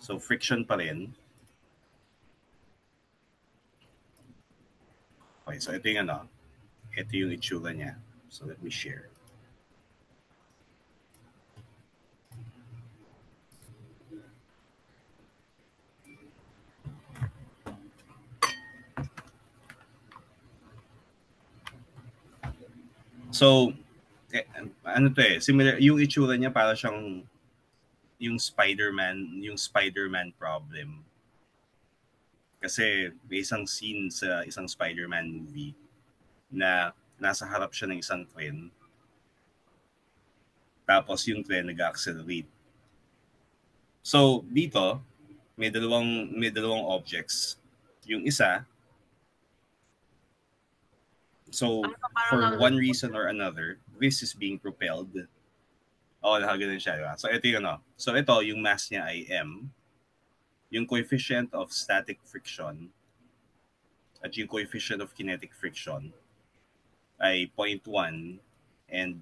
So, friction pa rin. Okay, so ito yung ano. Ito yung itsura niya. So, let me share. So, ano to eh, similar, yung itsura niya para siyang yung Spider-Man problem. Kasi may isang scene sa isang Spider-Man movie na nasa harap siya ng isang tren. Tapos yung tren nag-accelerate. So, dito, may dalawang objects. Yung isa, so for one reason or another, this is being propelled. Oh, nakaganon siya, diba? So, ito yung ano. So, ito, yung mass niya ay M. Yung coefficient of static friction at yung coefficient of kinetic friction ay 0.1 and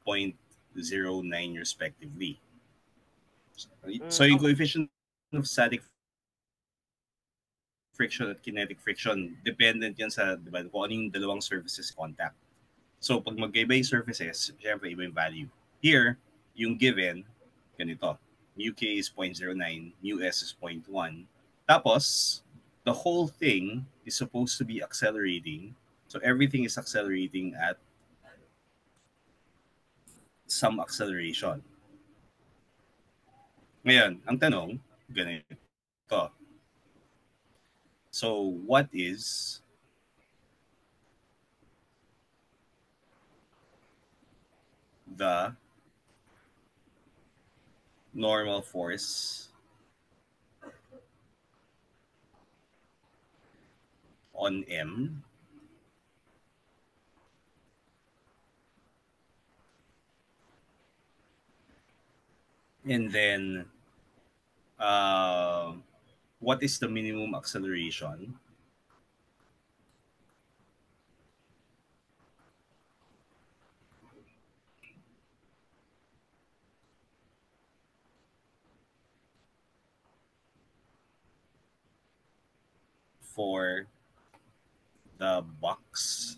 0.09 respectively. So, yung coefficient of static friction at kinetic friction, dependent yan sa, diba, kung ano yung dalawang surfaces contact. So, pag magkaiba yung surfaces, syempre, iba yung value. Here, yung given, ganito. Mu k is 0.09, mu s is 0.1. Tapos, the whole thing is supposed to be accelerating. So, everything is accelerating at some acceleration. Ngayon, ang tanong, ganito. So, what is the normal force on M and then what is the minimum acceleration for the box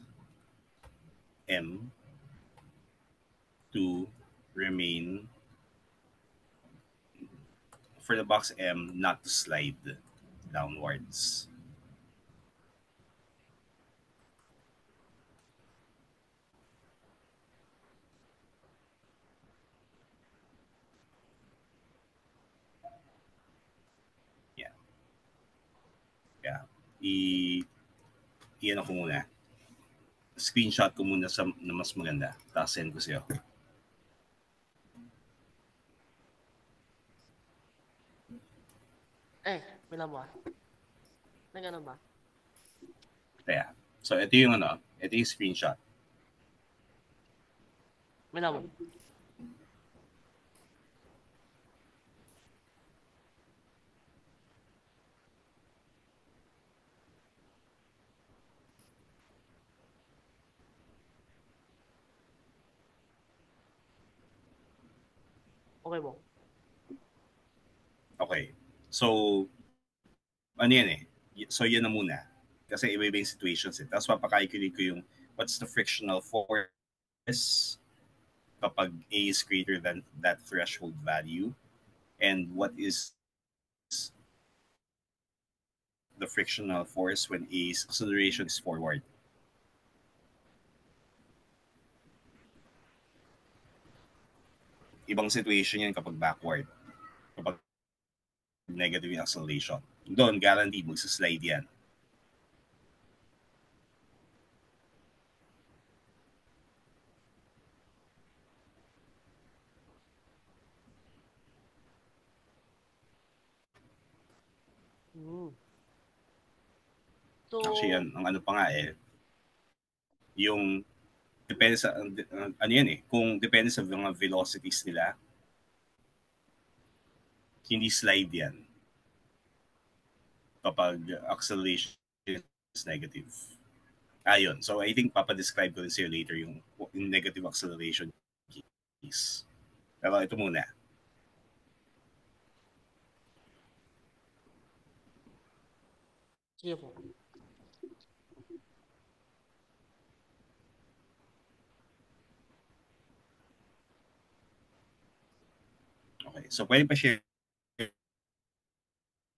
M to remain, for the box M not to slide downwards. Yeah. Yeah. I-ano ko muna. Screenshot ko muna na mas maganda. Tapos send ko sa'yo. Bilang mo. Nag-ano ba? Kaya. So, ito yung ano. Ito yung screenshot. Bilang mo. Okay mo. Okay. So, ano yan eh. So, yan na muna. Kasi iba-iba yung situations eh. Tapos papakalculate ko yung what's the frictional force kapag A is greater than that threshold value and what is the frictional force when A's acceleration is forward. Ibang situation yan kapag backward. Kapag negative yung acceleration. Doon, guaranteed magsaslide yan. So, actually, yan, ang ano pa nga eh, yung depende sa, ano yan eh, kung depende sa mga velocities nila, hindi slide yan kapag acceleration is negative. Ayun. So, I think papadescribe ko rin sa'yo later yung negative acceleration case. Pero ito muna. Sige po. Okay. So, pwede pa share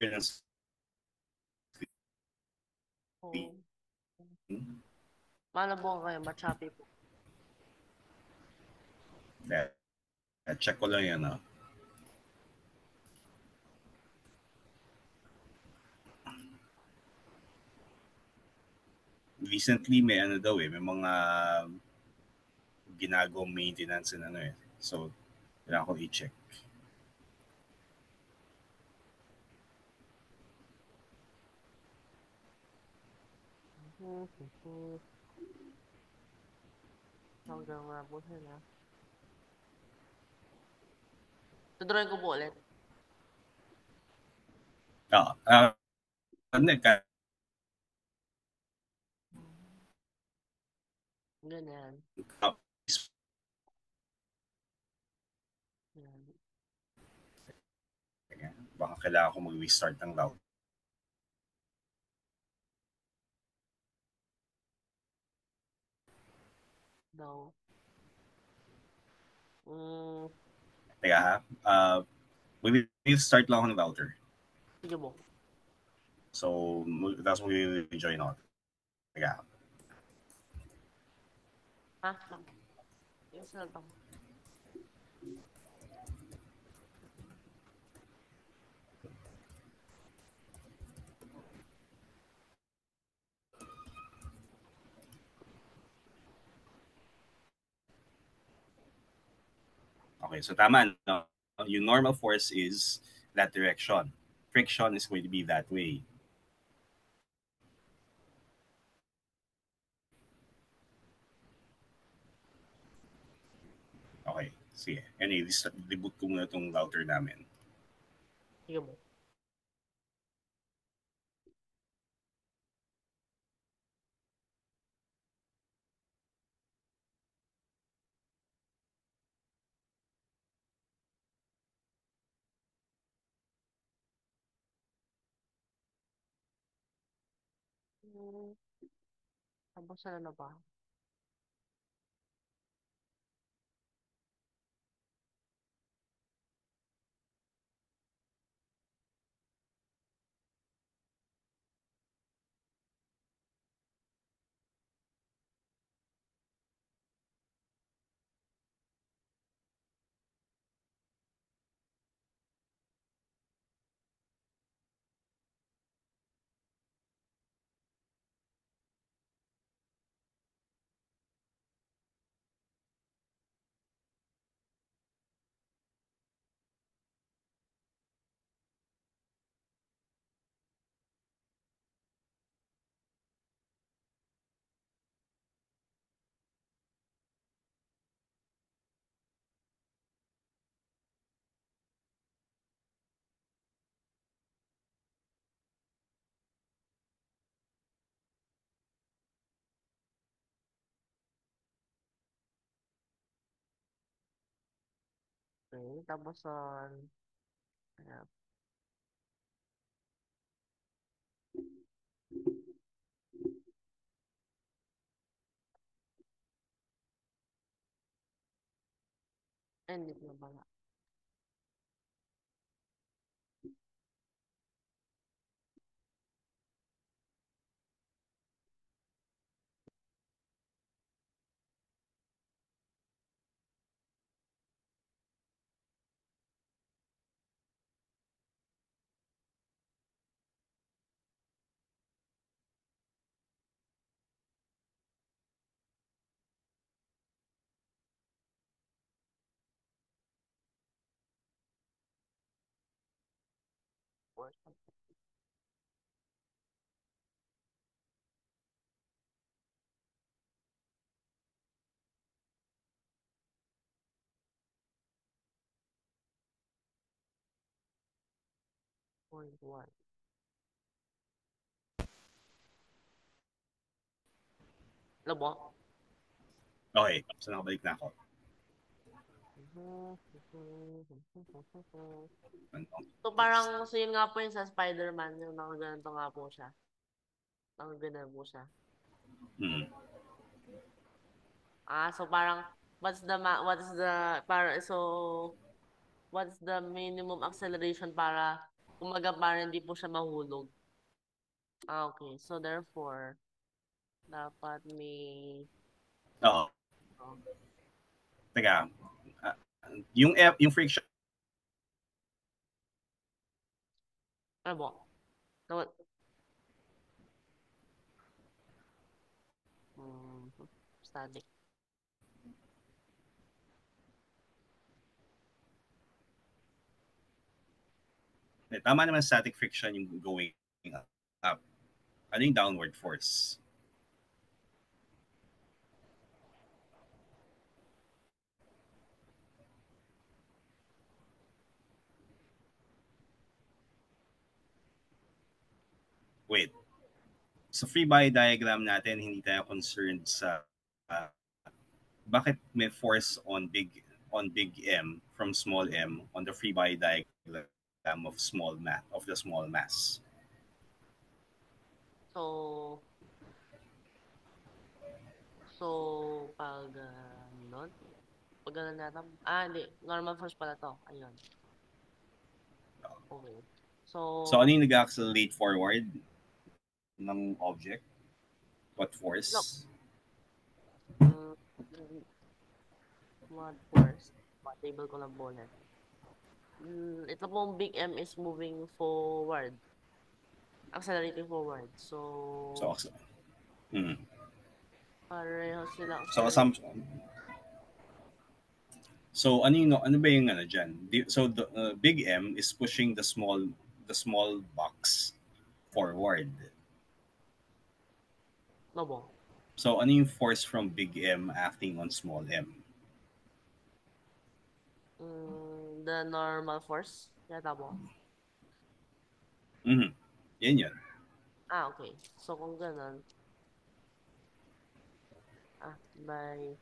ng Oh. screen. Malabong kayo, machapi po. Check ko lang yan. Recently, may ano daw may mga ginagawang maintenance and ano eh. So, kailangan ko i-check. Hanggang nga po sila. Tudrawin ko po ulit. Ano ka? Ganyan. Yan. Baka kailangan ko mag-restart ng router. Daw. Teka ha. Start lang ako ng router. Sige po. So, that's what we will join on. Teka. Ha? Yes na lang. Okay, so tama. No? Yung normal force is that direction. Friction is going to be that way. Okay, sige. Anyway, reboot ko muna itong router namin. Sige po. Tapos na ba? Okay, tapos ayan. Hindi na ba nga? Point one. Labo? Okay, so nakabalik na ako. Ano? So parang, so yun nga po yun sa Spider-Man, yung nakaganto nga po siya. Ang ganun po siya. Mm. So parang, what's the minimum acceleration para, kumaga parang hindi po siya mahulog. Okay. So therefore, dapat may, Oo. oh, Teka, ah, yung friction, ano po? Dapat, hmm, static. tama naman static friction yung going up. Ano yung downward force? Wait, sa free body diagram natin, hindi tayo concerned sa uh, bakit may force on big M from small m on the free body diagram of the small mass. So, so, pag, ganun, pag ganun natin, hindi, normal force pala to. Ayun. Okay. So ano So, yung nag-accelerate forward ng object? What look, force? mm, what force? Table ko lang po ulit. Ito pong big M is moving forward. Accelerating forward. So, So, mm. pareho silang So accelerating. assumption. So ano ba yung ano diyan? So the big M is pushing the small box forward. No po. So ano yung force from big M acting on small m? The normal force. Yata po. Mhm. Yan yun. Okay. So, kung ganun, by,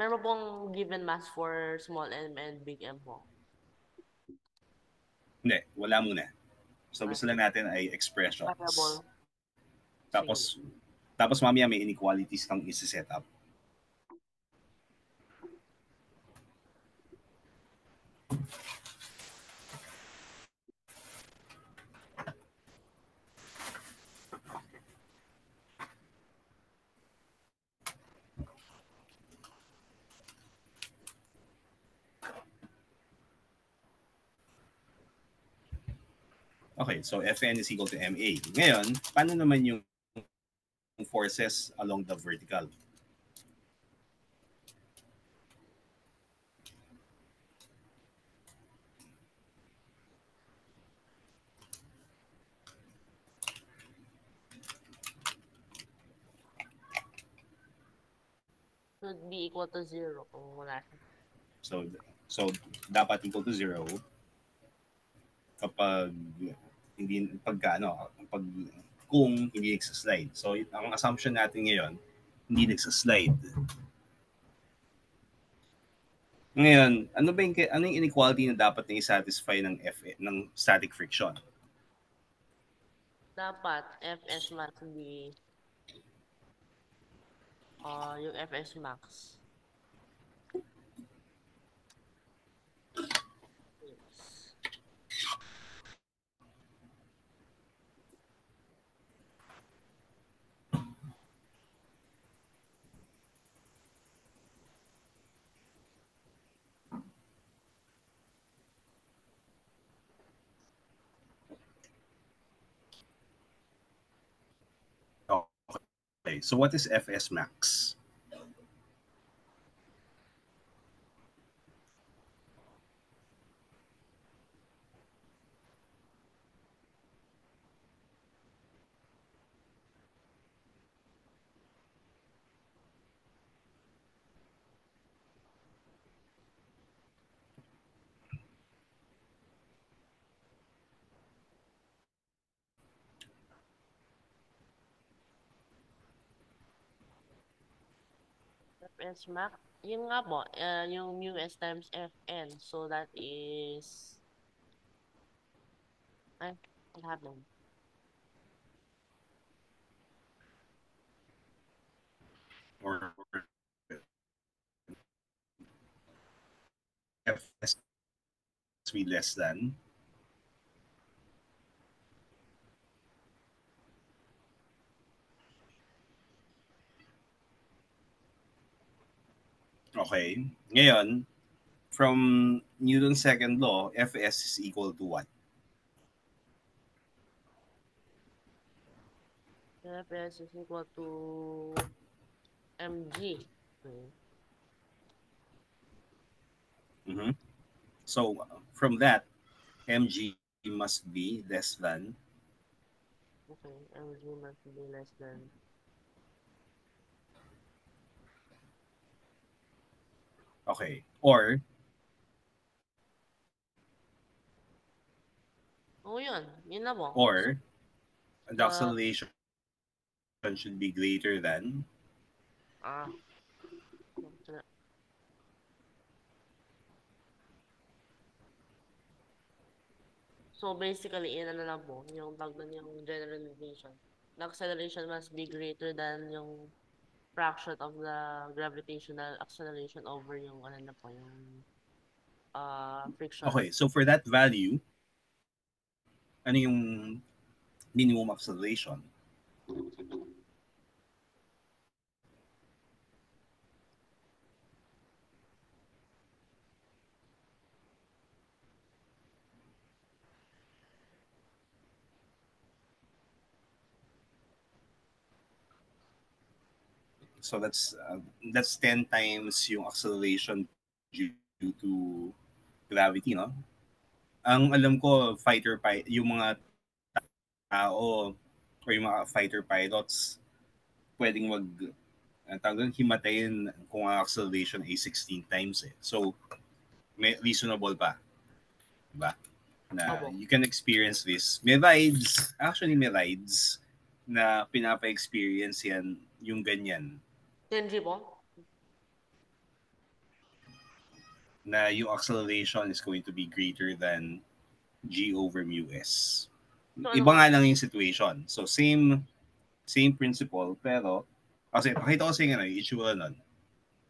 meron pong given mass for small m and big M po. Hindi, wala muna. So gusto Sige. lang natin ay expressions. Variable. Sige. Tapos tapos mamaya may inequalities kang isi-set up. Okay, so Fn is equal to ma. Ngayon, paano naman yung forces along the vertical? Should be equal to 0 kung wala siya. So dapat equal to 0 kapag hindi pagka ano, pag kung hindi nagsa-slide. So ang assumption natin ngayon, hindi nagsa-slide. Ngayon, ano yung inequality na dapat na i-satisfy ng ng static friction? Dapat, Fs must be, yung Fs max is, Okay, so what is Fs max? FS Max, yun nga po, yung mu s times Fn. So that is, ay, what happened? Or FS be less than. Okay. Ngayon, from Newton's second law, Fs is equal to what? Fs is equal to mg. Okay. Mm-hmm. So from that, mg must be less than. Okay, mg must be less than. Okay. Or Oo, yun. Yun na po. So, or the uh, acceleration should be greater than. ah, so basically, yun na lang po, yung tawag doon yung generalization. The acceleration must be greater than yung fraction of the gravitational acceleration over yung ano na po, yung friction. Okay, so for that value, ano yung minimum acceleration? So that's 10 times yung acceleration due to gravity, no? Ang alam ko, yung mga tao or yung mga fighter pilots, pwedeng tawag doon, himatayin kung ang acceleration ay 16 times eh. So, may reasonable pa. Diba? Na Opo. you can experience this. May rides na pinapa-experience yan yung ganyan 10G po? na yung acceleration is going to be greater than g over mu s. So ano Iba nga? nga lang yung situation. So same principle pero kasi pakita ko sa inyo yung itsura nun.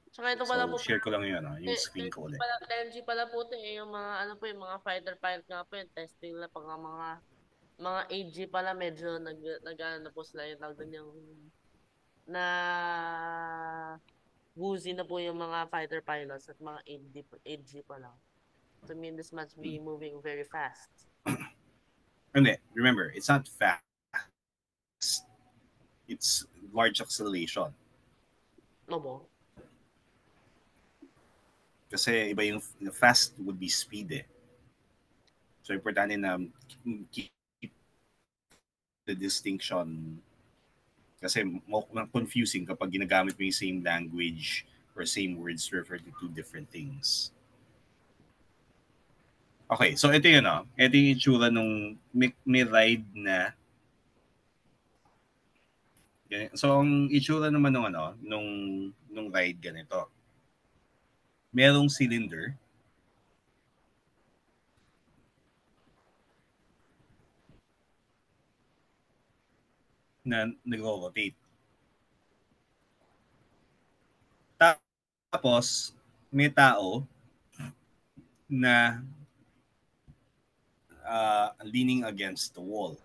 Saka ito pala So po, share ko lang yun, yung screen ko ulit. 10G pala po ito eh, yung mga ano po, yung mga fighter pilot nga po yung testing na pag mga 8G pala medyo nag ano na po sila yung tawag doon yung na woozy na po yung mga fighter pilots at mga 8G pa lang. So, I mean, this must be moving very fast. Hindi, remember, it's not fast. It's large acceleration. No po? Kasi iba yung fast would be speed eh. So importante na keep the distinction kasi confusing kapag ginagamit mo yung same language or same words to refer to two different things. Okay, so ito yun, no? Ito yung itsura nung may ride na. So ang itsura naman nung nung ride ganito. Merong cylinder na nagro-rotate. Tapos may tao na leaning against the wall.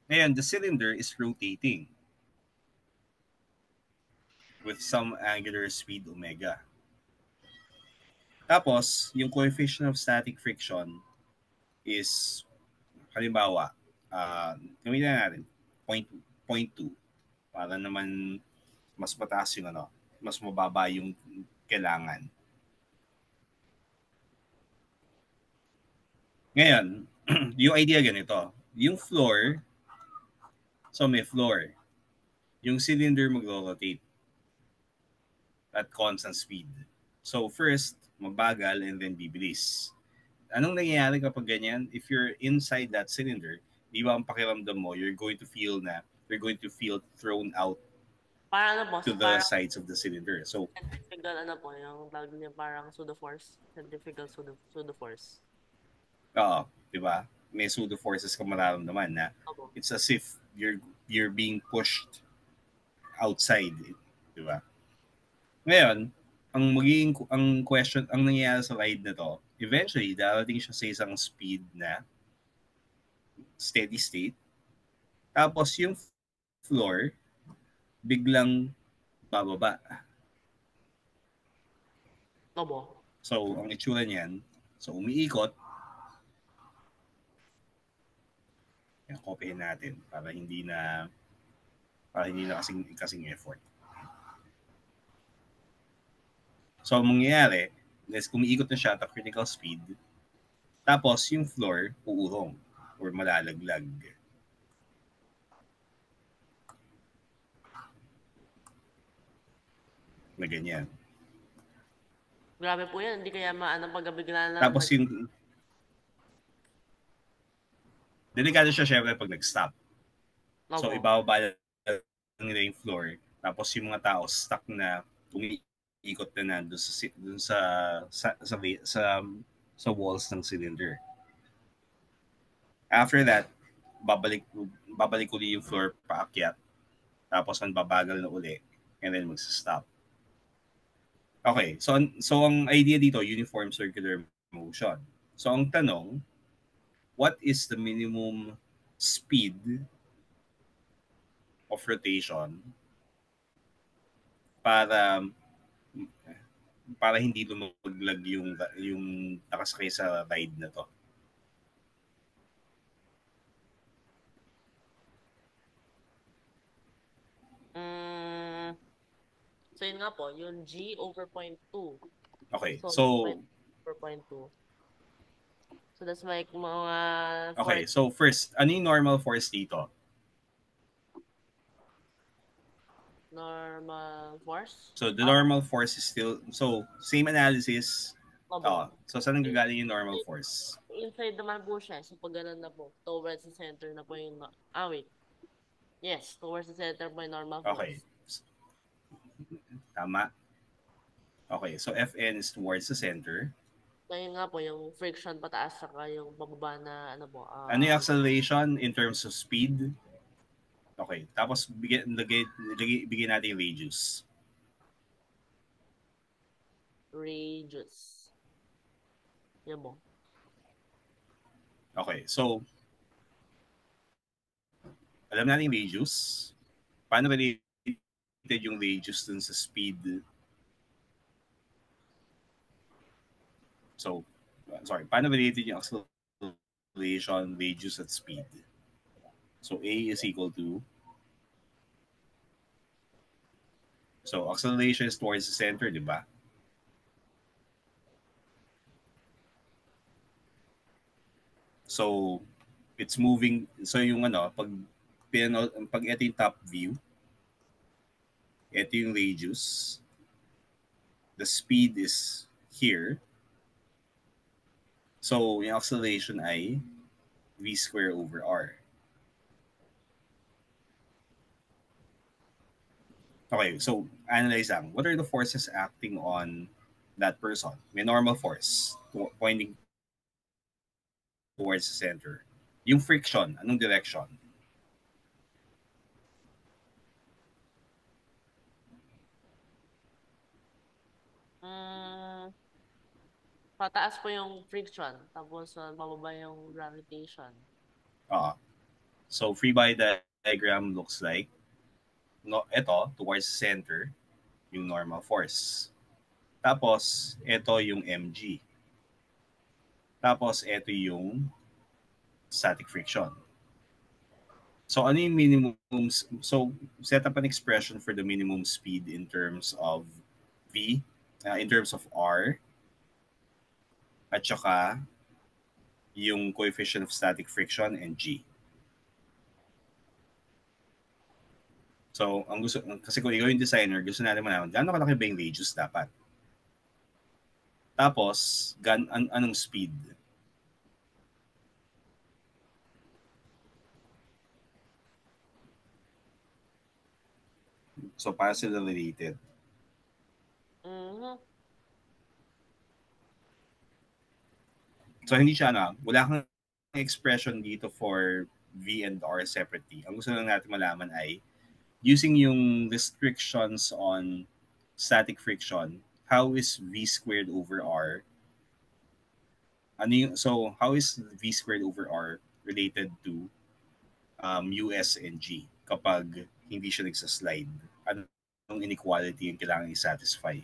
Ngayon, the cylinder is rotating with some angular speed omega. Tapos, yung coefficient of static friction is, halimbawa, gamitin na natin, point 2 para naman mas mataas yung mas mababa yung kailangan. Ngayon, yung idea ganito, yung floor, so may floor, yung cylinder magro-rotate at constant speed. So first, mabagal and then bibilis. Anong nangyayari kapag ganyan? If you're inside that cylinder, di ba ang pakiramdam mo, you're going to feel thrown out Parang ano po, to the parang sides of the cylinder. So, centrifugal ano po, yung tawag niya parang pseudo-force. Centrifugal pseudo-force. di ba? May pseudo forces ka mararamdaman na Opo. it's as if you're being pushed outside, di ba? Ngayon, ang question, ang nangyayari sa ride na to, eventually darating siya sa isang speed na steady state. Tapos yung floor biglang bababa. Opo. So, ang itsura niyan, so umiikot. Yan, copyhin natin para hindi na kasing effort. So, ang mangyayari, is umiikot na siya at critical speed. Tapos, yung floor, uurong or malalaglag. Na ganyan. Grabe po yan. Hindi kaya maano pag bigla lang. Tapos, yung delikado siya syempre pag nag-stop. So, Opo. ibababa nila yung floor. Tapos, yung mga tao stuck na umiikot na doon sa walls ng cylinder. After that, babalik uli yung floor paakyat. Tapos ang babagal na uli and then magsa-stop. Okay, so ang idea dito, uniform circular motion. So ang tanong, what is the minimum speed of rotation para hindi lumaglag yung nakasakay sa ride na to? So yun nga po, yung G over 0.2. Okay, so over 0.2. So that's like mga okay, so first, ano yung normal force dito? Normal force? So the normal force is still, so same analysis. So saan gagaling yung normal force? Inside naman po siya. So pag ganun na po, towards the center na po yung, wait. Yes, towards the center po yung normal force. Okay. Tama. Okay, so Fn is towards the center. Kaya nga po, yung friction pataas saka yung bababa na ano po. Ano yung acceleration in terms of speed? Okay, tapos bigyan natin yung radius. Radius. Yan po. Okay, so alam natin yung radius. Paano related yung radius dun sa speed? So, sorry, paano related yung acceleration, radius, at speed? So, A is equal to, so acceleration is towards the center, di ba? So, it's moving, so yung pag ito yung top view, ito yung radius, the speed is here, so yung acceleration ay v square over r. Okay, so analyze lang. What are the forces acting on that person? May normal force pointing towards the center. Yung friction, anong direction? Pataas po yung friction, tapos bababa yung gravitation. So free body diagram looks like ito towards the center yung normal force. Tapos ito yung mg. Tapos ito yung static friction. So ano yung minimum, so set up an expression for the minimum speed in terms of v, in terms of r, at saka yung coefficient of static friction and g. So, kasi kung ikaw yung designer, gusto natin malaman, gaano kalaki ba yung radius dapat? Tapos, anong speed? So, para sila related. Mhm. So, hindi siya, wala kang expression dito for V and R separately. Ang gusto lang natin malaman ay, using yung restrictions on static friction, how is V squared over R? So, how is V squared over R related to US and G kapag hindi siya nagsaslide? Anong inequality yung kailangan i-satisfy?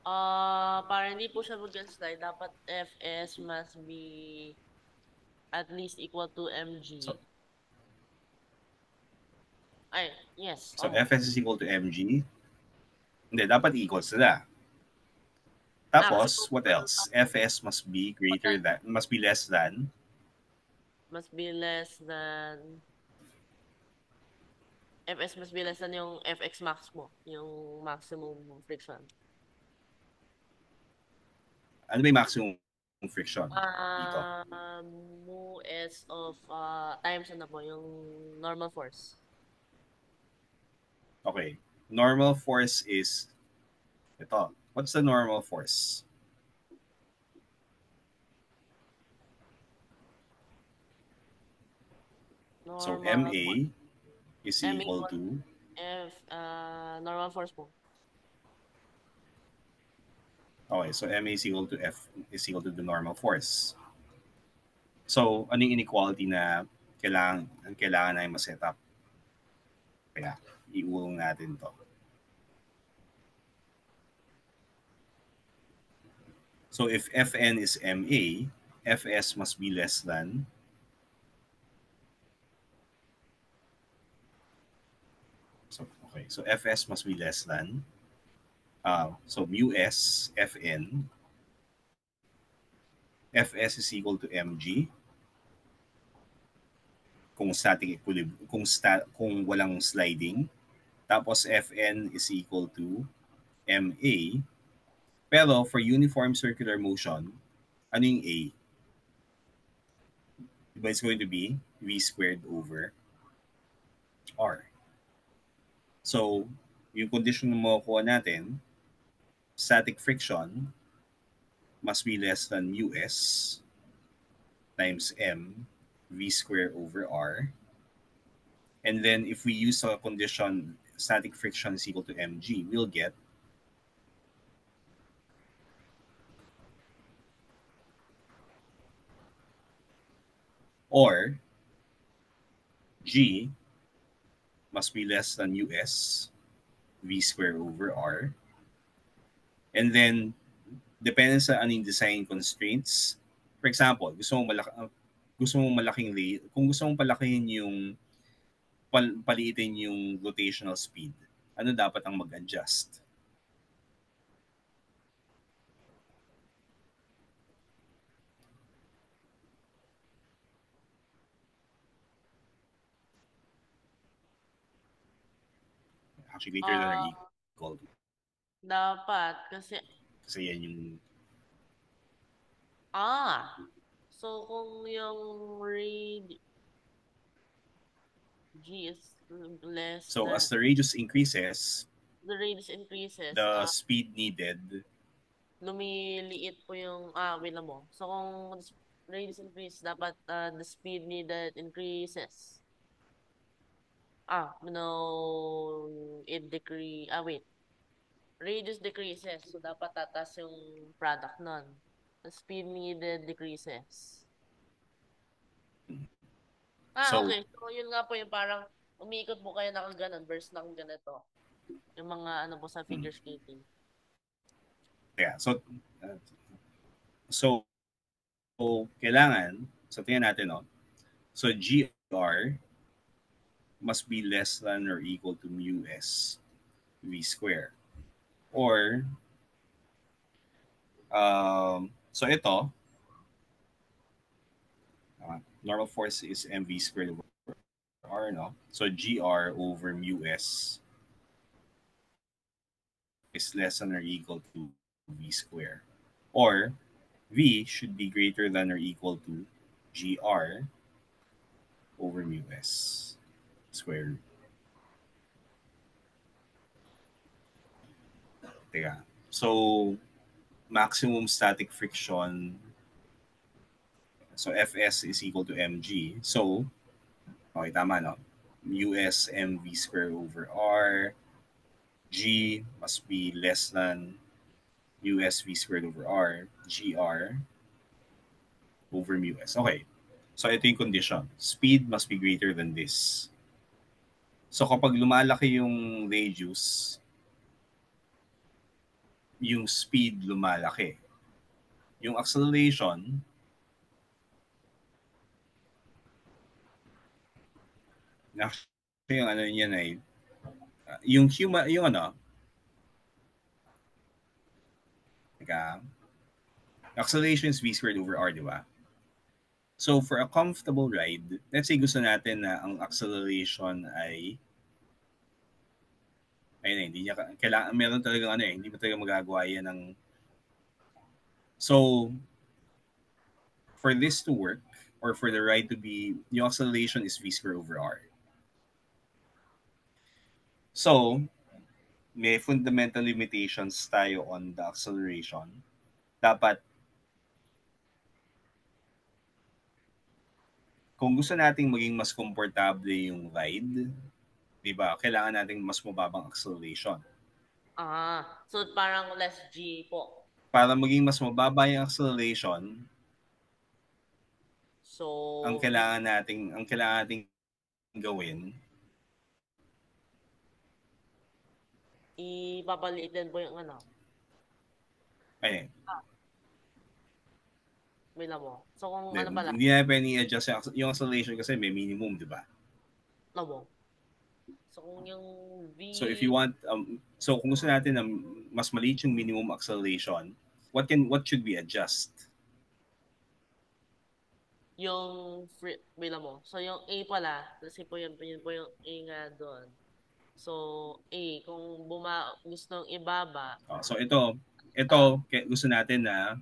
Para hindi po siya mag-slide, dapat Fs must be at least equal to So, mg. Ay, yes. so Fs is equal to mg. Hindi, dapat equal sila. Kasi Tapos, kung what else? Fs must be less than. must be less than Fs must be less than yung Fx max mo, yung maximum friction. Ano ba yung maximum friction dito? Mu s of times ano po, yung normal force. Okay. Normal force is ito. What's the normal force? So, Normal force. MA is M equal equal to, F, normal force po. okay, so MA is equal to F is equal to the normal force. So, ano yung inequality na kailangan na ma-set up? Kaya, iulong natin to. So, if Fn is MA, Fs must be less than, so Fs must be less than, so mu s Fn, Fs is equal to mg, kung static equilibrium, kung walang sliding, tapos Fn is equal to ma, pero for uniform circular motion, ano yung a? Diba it's going to be v squared over r. So, yung condition na makukuha natin, static friction must be less than mu s times m v squared over r. And then if we use a condition static friction is equal to mg, we'll get or g must be less than us v squared over r. And then depende sa aning design constraints. For example, gusto mo malaking kung gusto mong palakihin yung paliitin yung rotational speed, ano dapat ang mag-adjust? Actually, greater than or Uh, equal to. dapat kasi Kasi yan yung, so kung yung G is less so than as the radius increases, the radius increases, the speed needed, lumiliit po yung, wait lang mo. So, kung radius increase, dapat the speed needed increases. No, it decrease, wait. Radius decreases, so dapat tatas yung product nun. The speed needed decreases. so, Okay. So, yun nga po yung parang umiikot po kayo nakaganon versus nakaganito. Yung mga ano po sa figure skating. yeah, uh, so, kailangan, so tingnan natin, no? So, GR must be less than or equal to mu s v square. Or, so ito, normal force is mv squared over r, no? So, GR over mu s is less than or equal to v square. Or, v should be greater than or equal to GR over mu s square root. Teka. So, maximum static friction. So, Fs is equal to mg. So, okay, tama, no? US mv square over r. G must be less than US v squared over r. gr over mu s. Okay. So, ito yung condition. Speed must be greater than this. So, kapag lumalaki yung radius, yung speed lumalaki. Yung acceleration, actually, yung ano yun ay, yung ano, teka, acceleration is v squared over r, di ba? So, for a comfortable ride, let's say gusto natin na ang acceleration ay ayun hindi niya kailangan meron talagang ano hindi mo talaga magagawa yan ng so for this to work or for the ride to be yung acceleration is v squared over r. So, may fundamental limitations tayo on the acceleration. Dapat kung gusto nating maging mas komportable yung ride, 'di ba? Kailangan nating mas mababang acceleration. So parang less G po. Para maging mas mababa yung acceleration, So, ang kailangan nating gawin ipapaliit din po yung ano. ay Wait lang mo. So kung ano pala, hindi na pwedeng i-adjust yung acceleration kasi may minimum, 'di ba? labo. So kung yung V, So if you want so kung gusto natin na mas maliit yung minimum acceleration, what should we adjust? yung free, wait lang mo. So yung A pala, kasi yun po yung A nga doon. So A, kung gustong ibaba, So ito gusto natin na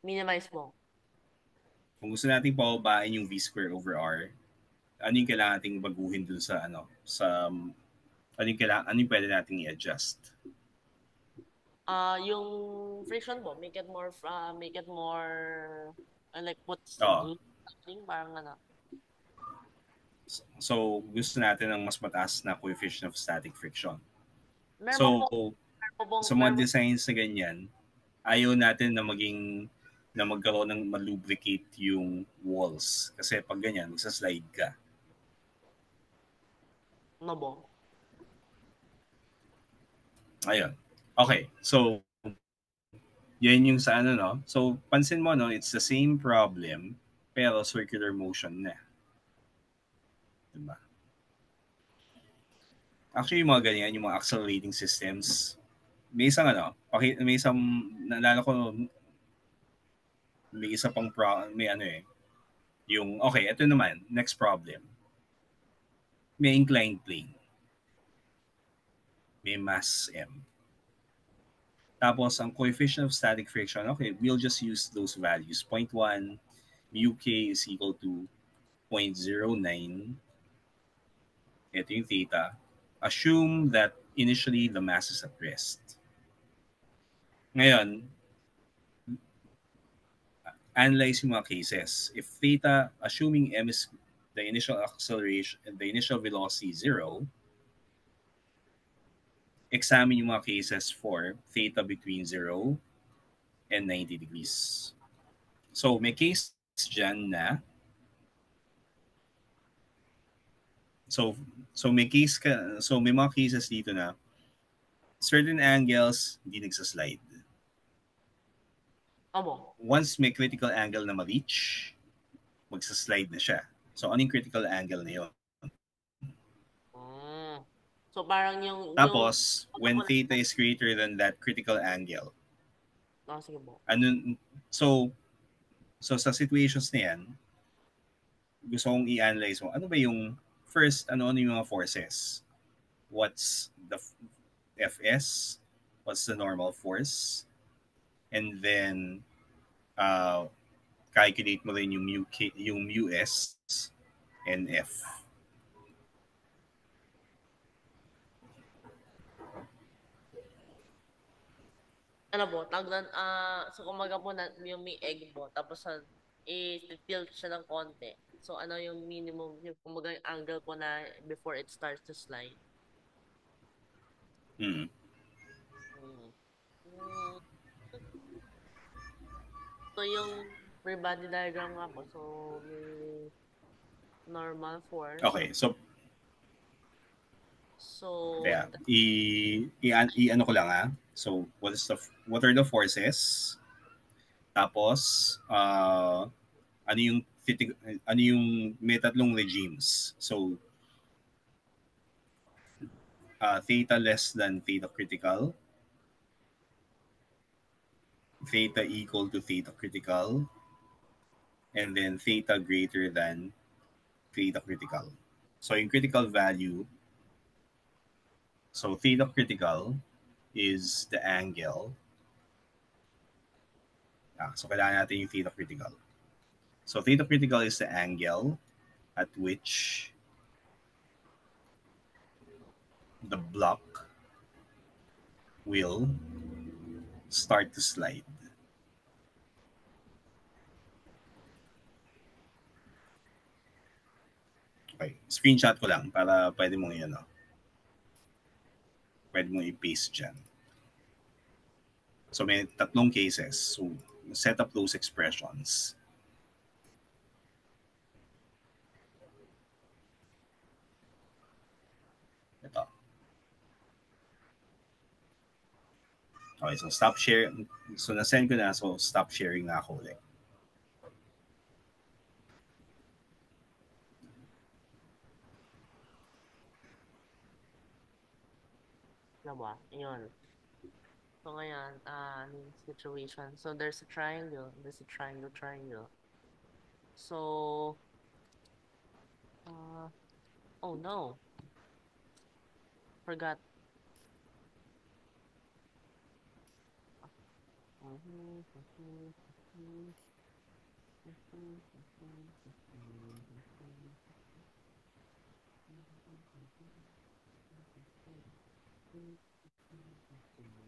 minimize mo. kung gusto nating pababain yung v square over r, ano yung kailangan nating baguhin dun sa ano yung pwede nating i-adjust? Yung friction po, make it more, like put Oo. something, parang ano. So, gusto natin ng mas mataas na coefficient of static friction. Meron So, sa mga designs na ganyan, ayaw natin na magkaroon ng malubricate yung walls. Kasi pag ganyan, magsaslide ka. No bo? Ayun. Okay. So, yan yung sa ano, no? So, pansin mo, no? It's the same problem, pero circular motion na. Diba? Actually, yung mga ganyan, yung mga accelerating systems, may isang naalala ko, may isa pang may ano yung, okay, ito naman, next problem. May inclined plane. May mass M. Tapos, ang coefficient of static friction, okay, we'll just use those values. 0.1, mu k is equal to 0.09. Ito yung theta. Assume that initially the mass is at rest. Ngayon, analyze yung mga cases. If theta, assuming m is the initial acceleration, the initial velocity is 0, examine yung mga cases for theta between 0 and 90 degrees. So, may case dyan na may mga cases dito na certain angles hindi nagsaslide. Abo. Once may critical angle na ma-reach, magsaslide na siya. So, anong critical angle na yun? So, parang yung Tapos, when theta is greater than that critical angle, sige po. So sa situations na yan, gusto kong i-analyze mo, ano ba yung first, ano yung mga forces? What's the Fs? What's the normal force? And then, calculate mo rin yung yung mu s and F. ano po, tawag doon, so kumaga po na, yung may egg po, tapos i-tilt siya ng konti. So, ano yung minimum, yung kumaga yung angle po na before it starts to slide. Mm. Mm. Mm. So, yung free body diagram nga po, so, may normal force. Okay, so So, yeah, i ano ko lang So what are the forces? Tapos ano yung ano yung may tatlong regimes. So theta less than theta critical, theta equal to theta critical, and then theta greater than theta critical. So yung critical value, so theta critical is the angle. So kailangan natin yung theta critical. So theta critical is the angle at which the block will start to slide. Okay, screenshot ko lang para pwede mong yun, no? Pwede mong i-paste dyan. So may tatlong cases. So set up those expressions. Ito. Okay, so stop share. So na-send ko na. So stop sharing na ako ulit. diba? Yun. So, ngayon, situation. So, there's a triangle. There's a triangle, triangle. So, oh no. Forgot.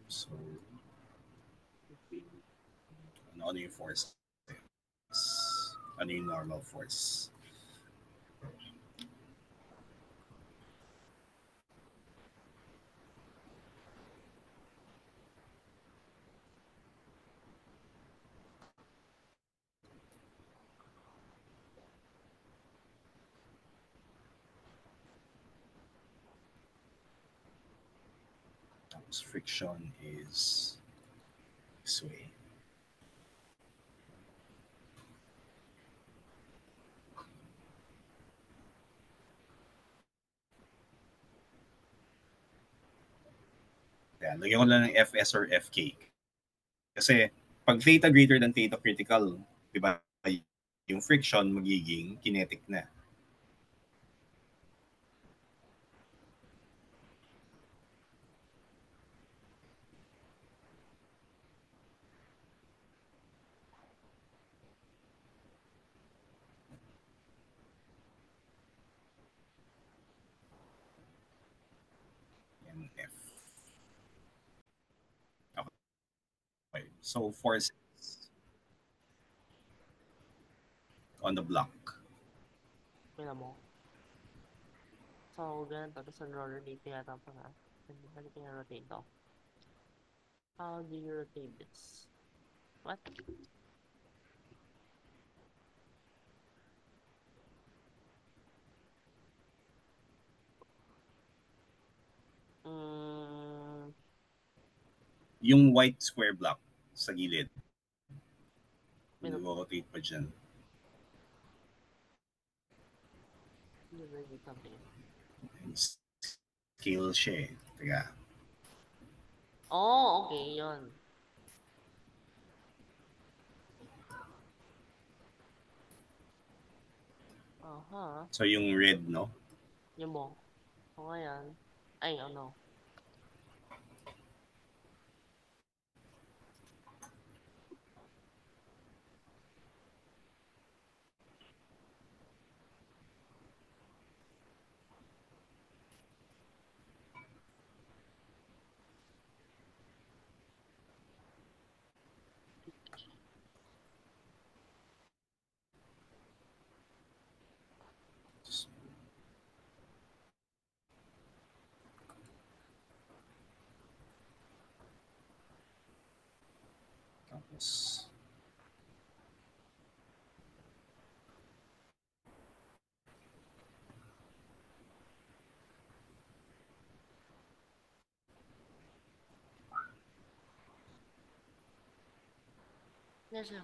So ano yung force? Ano yung normal force? Tapos friction is this way. Yan, lagyan ko lang ng Fs or Fk. Kasi pag theta greater than theta critical, di ba, yung friction magiging kinetic na. F. Okay. So forces on the block. Kaya mo. So, ganito. Tapos, rotate yata pa nga. Pwede kaya rotate to. How do you rotate this? What? Mm, Yung white square block sa gilid. Pino po. Nag-rotate pa dyan. Rotate something. Scale siya eh. Teka. Oh, okay. Yun. Aha. So yung red, no? Yun mo. So, ngayon. Ay, ano. Tapos, Yes, sir.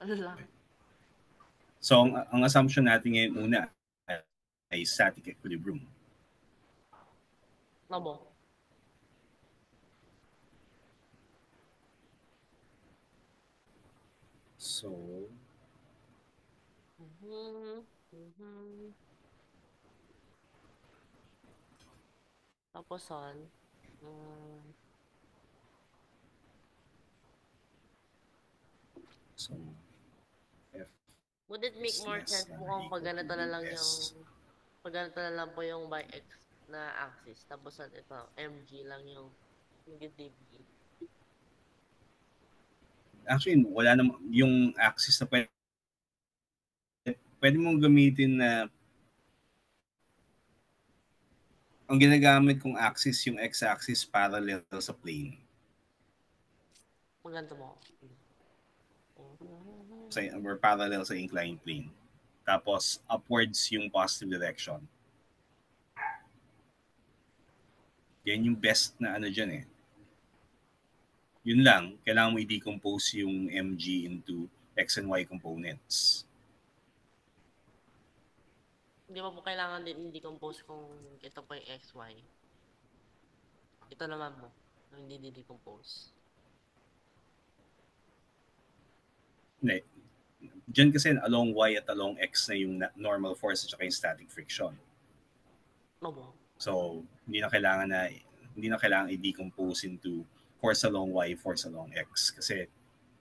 Ano lang? so ang assumption natin ngayon una ay static equilibrium. Lobo. So, Tapos on. Mm, so F would it make is more less sense than po or kung pag equal to ganito na lang yung US. pag ganito na lang po yung by X na axis tapos ito MG lang yung DB. Actually, wala namang yung axis na pwede mong gamitin na ang ginagamit kong axis yung x-axis parallel sa plane. Pag ganito mo. Or parallel sa inclined plane. Tapos, upwards yung positive direction. Yan yung best na ano dyan eh. Yun lang, kailangan mo i-decompose yung mg into x and y components. Hindi mo po kailangan din i-decompose kung ito po yung XY. Ito naman mo. Hindi di-decompose. Hindi. Diyan kasi along y at along x na yung normal force at saka yung static friction. Lobo. So, hindi na kailangan i-decompose into force along y, force along x. Kasi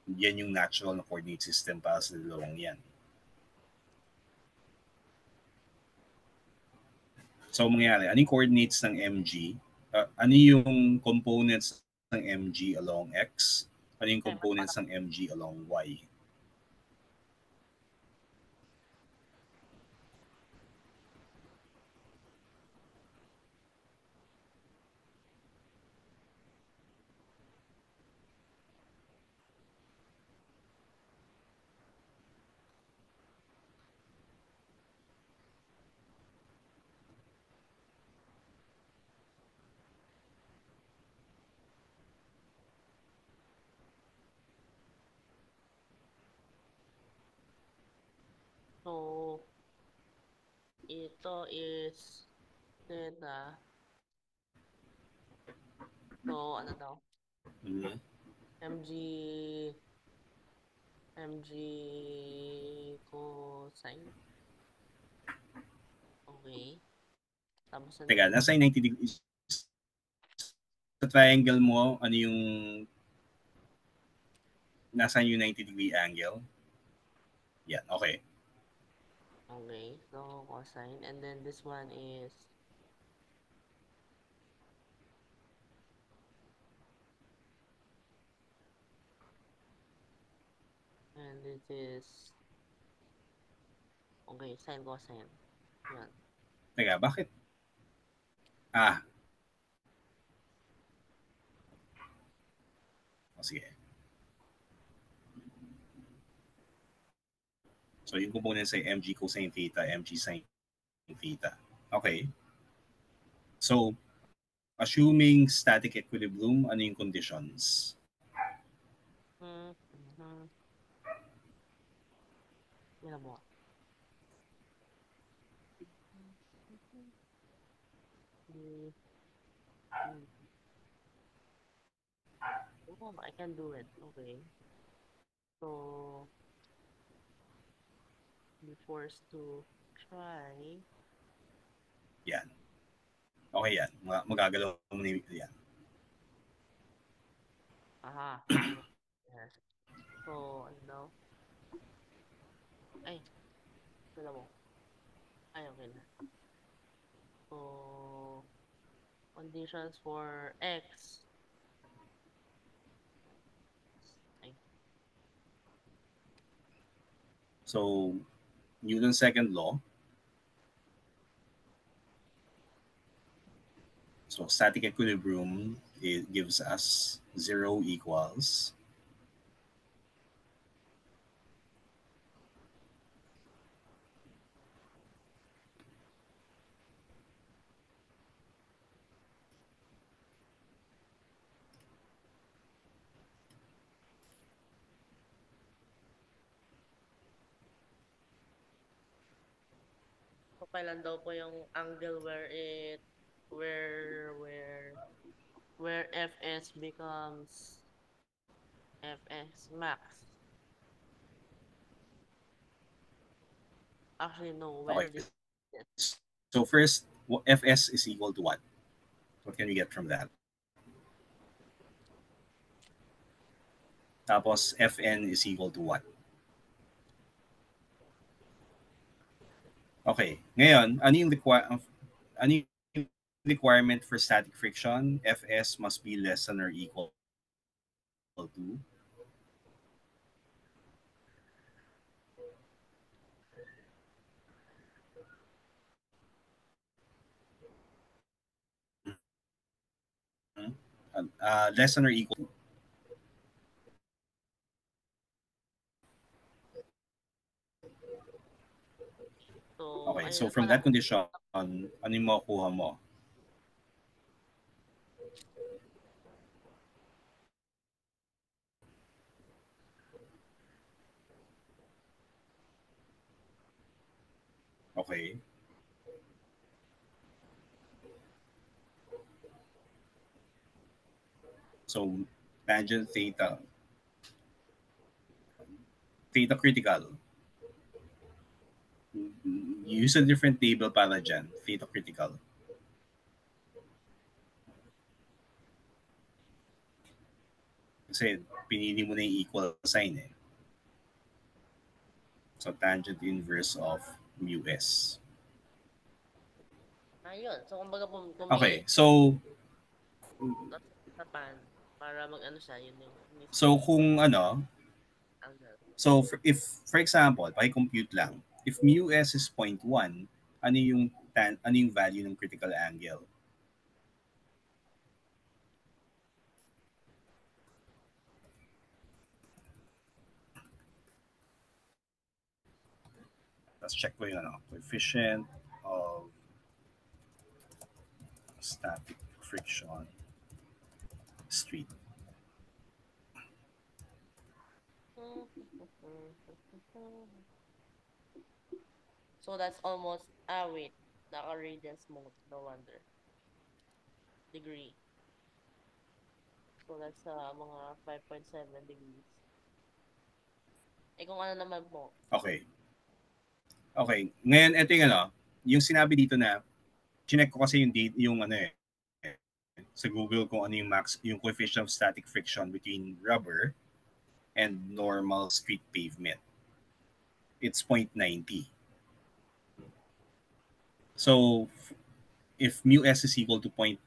yan yung natural na coordinate system para sa dalawang yan. So, mangyayari, ano yung coordinates ng mg? Ano yung components ng mg along x? Ano yung Okay, components ng mg along y? so, ito is theta. So, ano daw? Mm-hmm. MG cosine. Okay. Tapos ano Teka, po? nasa 90 degrees. Sa triangle mo, ano yung nasa yung 90-degree angle? Yan, okay. Okay. So, cosine. And then this one is and this is okay, sine cosine. Yan. Teka, bakit? Ah, sige. So, yung components ay mg cosine theta, mg sine theta. Okay. So, assuming static equilibrium, ano yung conditions? Mm-hmm. Yan mo. Oh, I can do it. Okay. So, be forced to try. Yan. Okay yan. Magagalaw mo na yan. Aha. Yes. So, ano daw? Ay, wala mo. Ay, okay na. So, conditions for X. Ay, So, Newton's second law. So, static equilibrium it gives us 0 equals So, kailan daw po yung angle where, where, where Fs becomes Fs max. Actually, no, when okay. did it? So first, Fs is equal to what? What can we get from that? Tapos Fn is equal to what? Okay. Ngayon, ano yung requirement for static friction? Fs must be less than or equal to less than or equal to. So, Okay. ayun So na from pala. that condition, ano yung makukuha mo? Okay. So tangent theta critical. Use a different table para dyan. Theta critical. Kasi pinili mo na yung equal sign eh. So tangent inverse of mu s. Ayun. So, kumbaga kung may Okay. So tapan para mag-ano siya, yun yung so mismo kung ano, angle. so if for example, paki-compute lang. If mu s is 0.1, ano yung value ng critical angle? Let's check ko yung coefficient of static friction street. So, that's almost, wait, naka-radians mode, no wonder. Degree. So, that's mga 5.7 degrees. Eh, kung ano naman po, Okay. Okay. Ngayon, ito yung sinabi dito na, chinek ko kasi yung sa Google kung ano yung yung coefficient of static friction between rubber and normal street pavement. It's 0.90. So, if mu s is equal to 0.9,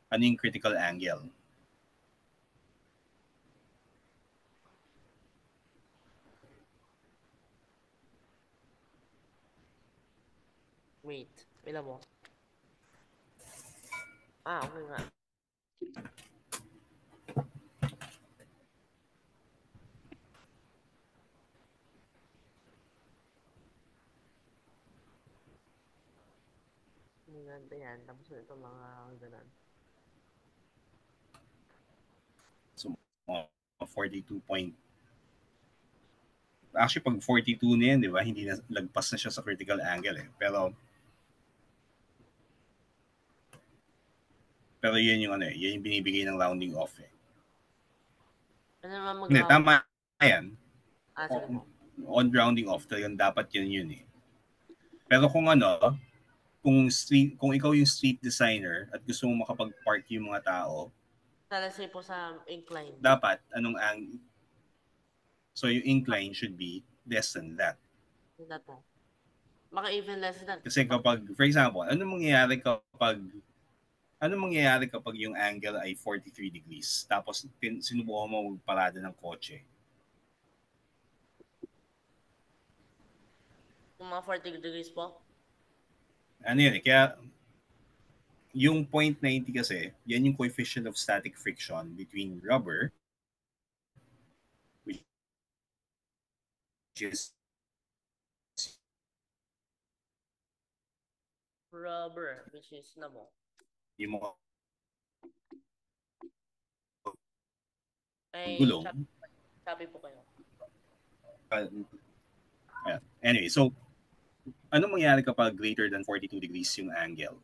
ano yung critical angle? wait, wala mo. Okay nga. Maganda yan. Tapos ito mga ganun. So, 42 point. Actually, pag 42 na yan, di ba, hindi na, lagpas na siya sa critical angle eh. Pero yun yung yun yung binibigay ng rounding off eh. Ano naman Hindi, mag-round? tama yan. Sige po. On rounding off, talagang dapat yun eh. Pero kung ikaw yung street designer at gusto mo makapag-park yung mga tao, Let's say po sa incline. dapat so yung incline should be less than that. That po. Maka even less than. Kasi kapag, for example, ano mangyayari kapag yung angle ay 43 degrees tapos sinubukan mo magparada ng kotse? Kung mga 40 degrees po. Ano yun eh, kaya yung 0.90 kasi, yan yung coefficient of static friction between rubber, which is Rubber, which is na mo. yung mga Ay, gulong. sabi po kayo. Anyway, so ano mangyayari kapag greater than 42 degrees yung angle?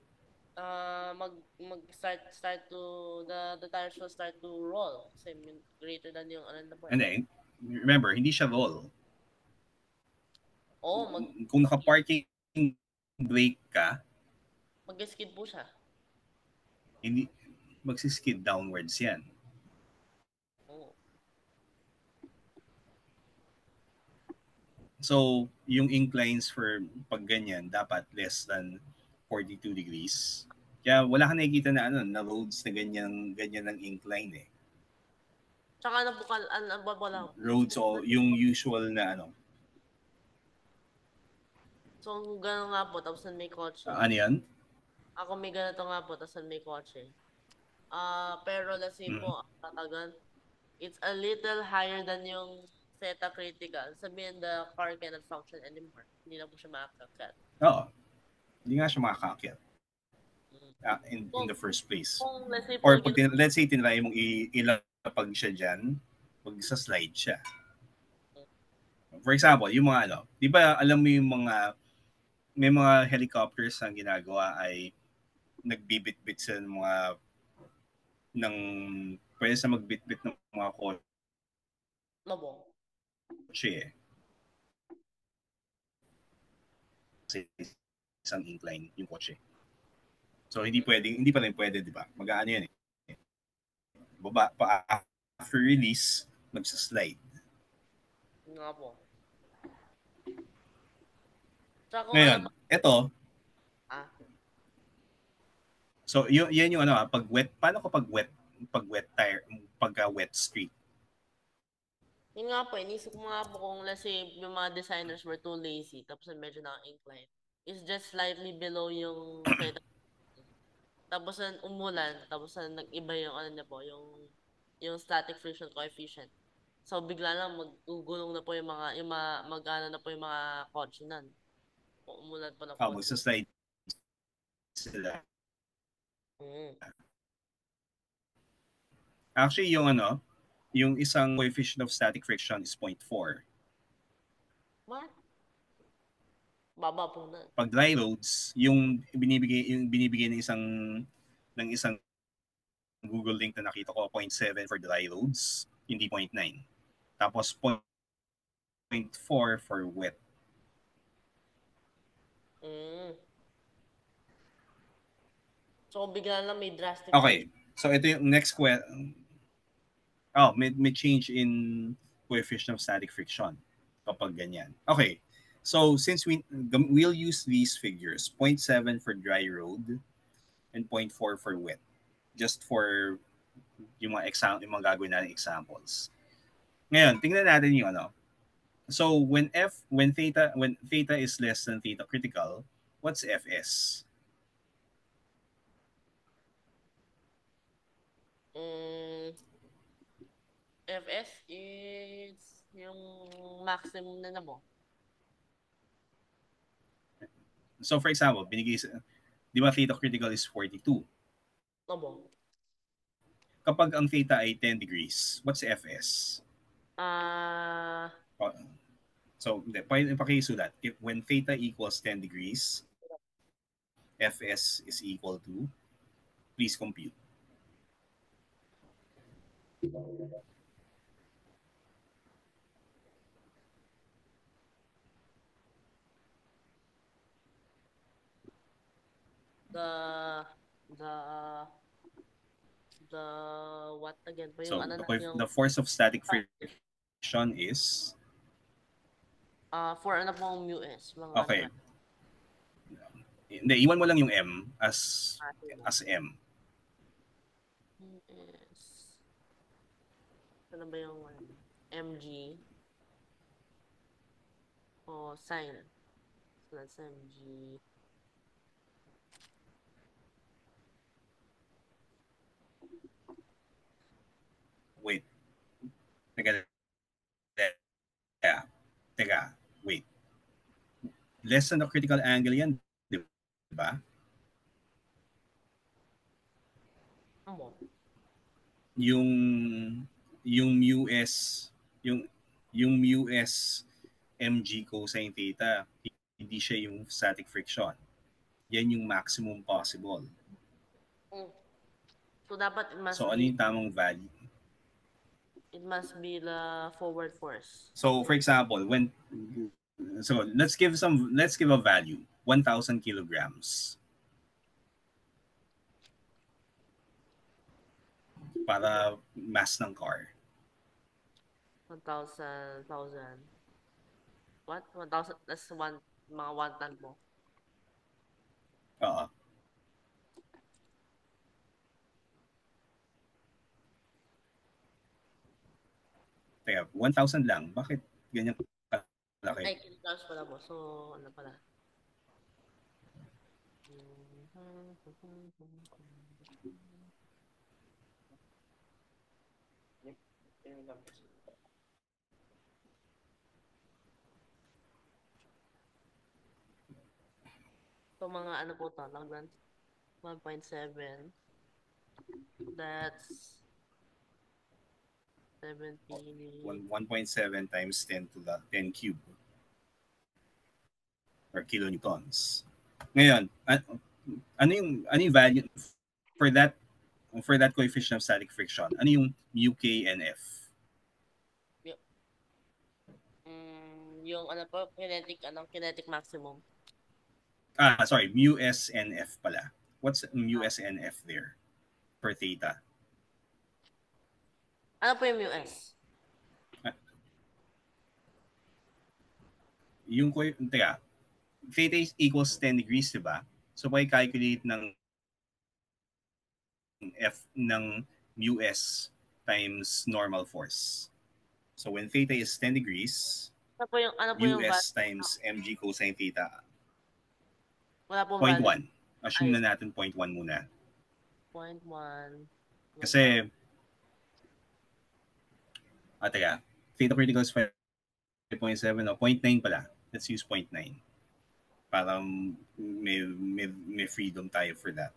Start to the tires will start to roll kasi greater than yung ano na po. And then, remember, hindi siya roll. Oh, Kung naka-parking brake ka, mag-skid po siya. hindi magsiskid downwards yan. Oh. So, yung inclines for pag ganyan, dapat less than 42 degrees. Kaya wala kang nakikita na na roads na ganyan ng incline eh. Tsaka ano po, wala. Roads o yung usual na So, gano'n nga po, tapos may kotse. ano yan? Ako may ganito nga po, tapos may kotse. Pero let's say po, tatagan, it's a little higher than yung theta critical. Sabihin, the car cannot function anymore. Hindi na po siya makakakat. Oo. Hindi nga siya makakakyat. In the first place. Kung let's say Or po, pag let's say tinry mong ilapag siya dyan, pag sa slide siya. For example, yung mga di ba alam mo yung may mga helicopters ang ginagawa ay nagbibit-bit sa mga ng pwede sa magbitbit ng mga Labo. kotse eh. Kasi isang incline yung kotse. So hindi pa rin pwede, di ba? Mag-aano yan eh. Baba pa after release, magsa-slide. Nga po. Tsaka kung Ngayon, ito, so yan yung pag wet, paano kapag pag wet tire, pagka wet street? Yun nga po, inisip ko nga po kung let's say yung mga designers were too lazy, tapos medyo naka-incline. It's just slightly below yung theta. Tapos umulan, tapos nag-iba yung ano na po, yung static friction coefficient. So bigla lang magugulong na po yung mag-ano na po yung mga kotse nun. Umulan pa ng konti. Magsa-slide sila. Actually, yung isang coefficient of static friction is 0.4. What? Baba po na. Pag dry roads, yung binibigay ng isang Google link na nakita ko, 0.7 for dry roads, hindi 0.9. Tapos 0.4 for wet. So bigla lang may drastic Okay. So ito yung next question. May change in coefficient of static friction kapag ganyan. Okay. So since we'll use these figures, 0.7 for dry road and 0.4 for wet. Just for yung mga gagawin natin examples. Ngayon, tingnan natin yung So when theta is less than theta critical, what's Fs? Fs is yung maximum na mo. So for example, di ba theta critical is 42? Obo. Kapag ang theta ay 10 degrees, what's Fs? So, pakisulat. When theta equals 10 degrees, Fs is equal to, please compute. The what again? So, the force of static friction is? For ano pong mu is? Okay. Hindi, iwan mo lang yung M as M. Is ano ba yung mg o sine? So that's mg less than the critical angle yan, di ba? Yung mu s yung mu s mg cosine theta, hindi siya yung static friction. Yan yung maximum possible. So dapat it must so ano yung tamang value? It must be the forward force. So for example, let's give a value, 1,000 kilograms. Para mass ng car. 1,000. What? 1,000, that's mga 1 ton mo. Oo. Teka, 1,000 lang. Bakit ganyan kalaki? Ay, kilograms pala mo. So, ano pala? So, mga ano po ito? 1.7. That's 70. 1.7 times 10 to the 10 cube. Or kilonewtons. Ngayon, ano yung value for that coefficient of static friction? Ano yung mu k and f? Yung ano po, kinetic maximum. Sorry, mu s and f pala. What's mu s and f there per theta? Ano po yung mu s? Yung teka, theta equals 10 degrees, diba? So, calculate ng f ng mu s times normal force. So, when theta is 10 degrees, ano po mu yung s times mg cosine theta. Wala pong 0.1. Assume na natin 0.1 muna. 0.1. Kasi, teka, theta critical is 5.7, 0.9 pala. Let's use 0.9. Para may freedom tayo for that.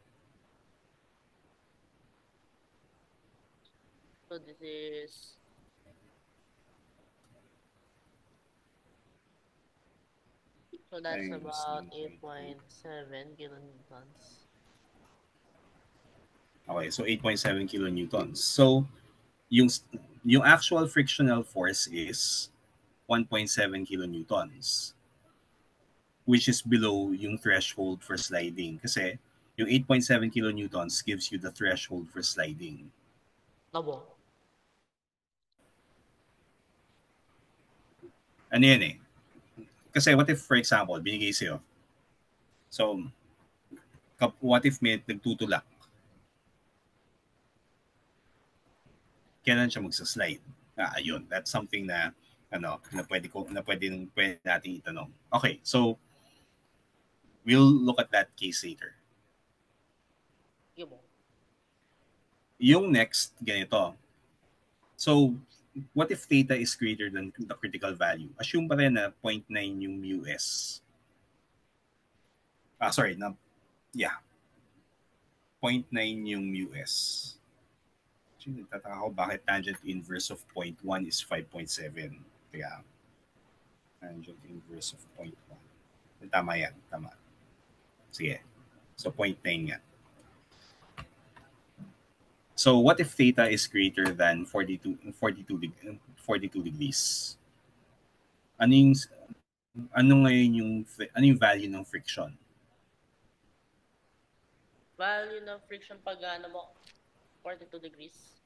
So this is that's about 8.7 kilonewtons. Okay, so 8.7 kilonewtons. So yung actual frictional force is 1.7 kilonewtons, which is below yung threshold for sliding. Kasi yung 8.7 kilonewtons gives you the threshold for sliding. Tabo. Ano yan eh? Kasi what if, for example, binigay sa'yo. So, what if may nagtutulak? Kailan siya magsaslide? Ayun. That's something na pwede natin itanong. Okay, so we'll look at that case later. Yung next, ganito. So, what if theta is greater than the critical value? Assume pa rin na 0.9 yung mu s. 0.9 yung mu s. Actually, nagtataka ako bakit tangent inverse of 0.1 is 5.7. Kaya, tangent inverse of 0.1. Tama yan, tama. Sige. So, 0.9 nga. So, what if theta is greater than 42 degrees? Ano yung value ng friction? Value ng friction pag 42 degrees?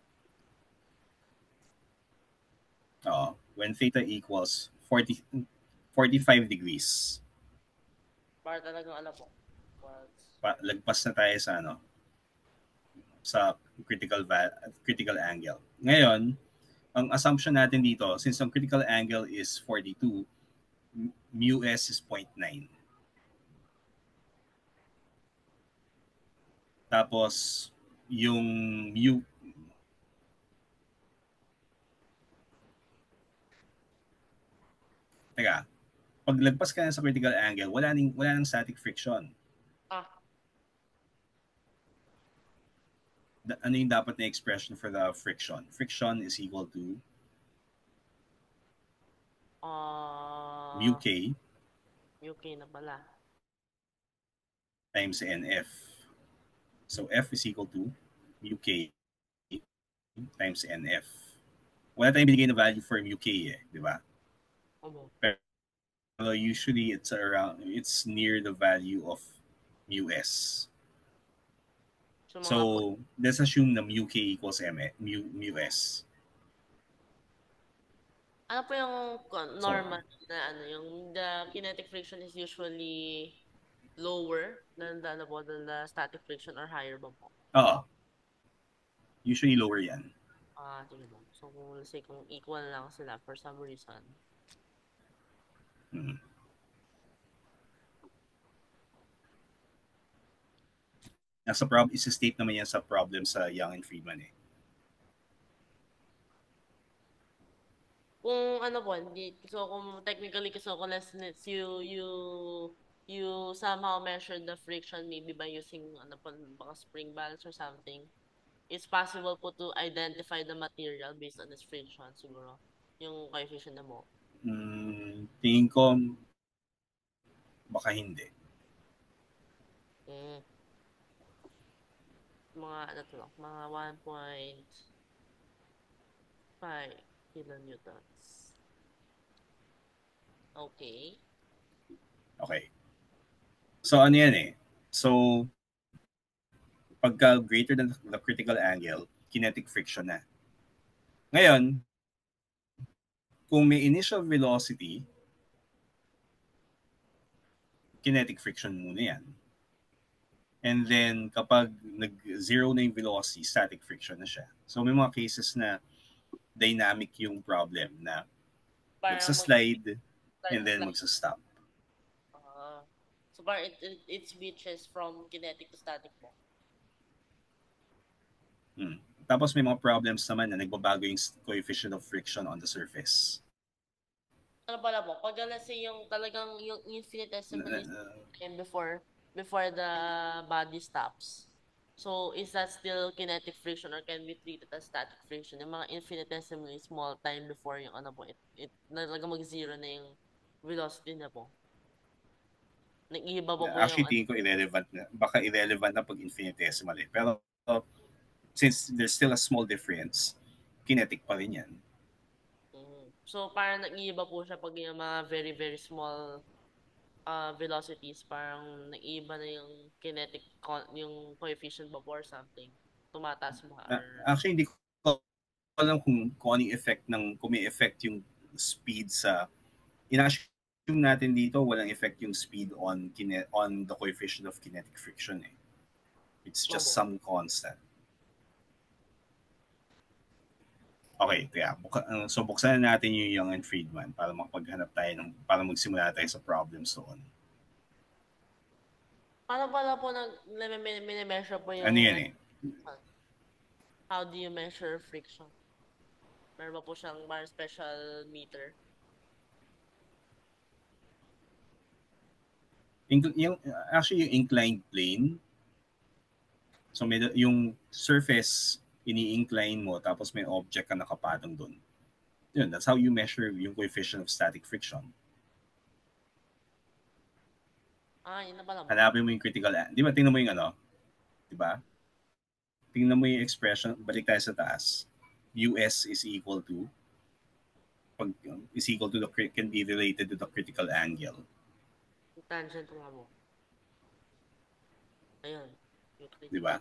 When theta equals 45 degrees. Para talagang lagpas na tayo sa critical angle. Ngayon, ang assumption natin dito, since ang critical angle is 42, mu s is 0.9. Tapos, yung mu... Teka. Pag lagpas ka na sa critical angle, wala nang static friction. Ah, Ano yung dapat na expression for the friction? Friction is equal to mu ah, k UK na pala. times nf. So F is equal to mu k times nf. Wala tayong binigay na value for mu k di ba? Ano? Pero usually it's near the value of mu s. So, mga po, So let's assume na mu k equals mu s. ano po yung So, normal na ano, yung the kinetic friction is usually lower than the static friction or higher ba po? oo, usually lower yan. Sige po. So, kung let's say, kung equal lang sila for some reason. Hmm. Isa-state naman yan sa problem sa Young and Friedman eh. Kung ano po, hindi, so kung technically, so unless you somehow measure the friction maybe by using ano po, baka spring balance or something, it's possible po to identify the material based on its friction siguro. Yung coefficient na mo. Tingin ko, baka hindi. Mm. Mga ano to lang, mga 1.5 kilonewtons. Okay. Okay. So ano yan eh? So, pagka greater than the critical angle, kinetic friction na. Ngayon, kung may initial velocity, kinetic friction muna yan. And then, kapag nag-zero na yung velocity, static friction na siya. So, may mga cases na dynamic yung problem na Parang magsa-slide and then slide. magsa-stop. So parang it switches from kinetic to static po. Tapos may mga problems naman na nagbabago yung coefficient of friction on the surface. Ano pala po, pag let's say yung talagang yung infinitesimally and before the body stops. So is that still kinetic friction or can be treated as static friction? Yung mga infinitesimally small time before yung ano po, it talaga mag-zero na yung velocity na po. Nag-iiba po yung Actually, tingin ko irrelevant na. Baka irrelevant na pag infinitesimal eh. Pero since there's still a small difference, kinetic pa rin yan. So parang nag-iiba po siya pag yung mga very very small velocities, parang nag-iiba na yung yung coefficient ba or something. Tumataas ba or... Actually, hindi ko alam kung anong effect kung may effect yung speed sa, ina-assume natin dito, walang effect yung speed on the coefficient of kinetic friction eh. It's just some constant. Okay, kaya so buksan na natin yung Young and Friedman para makapaghanap tayo para magsimula tayo sa problems doon. Paano pala po mini-measure po yung... Ano yan eh? How do you measure friction? Meron ba po siyang special meter? Actually, yung inclined plane, so yung surface, ini-incline mo, tapos may object ka nakapatong doon. Yun, that's how you measure yung coefficient of static friction. Yun na pala. Hanapin mo yung critical angle. Di ba, tingnan mo yung ano? Di ba? Tingnan mo yung expression, balik tayo sa taas. US is equal to, can be related to the critical angle. Tangent nga mo. Ayun. Di ba?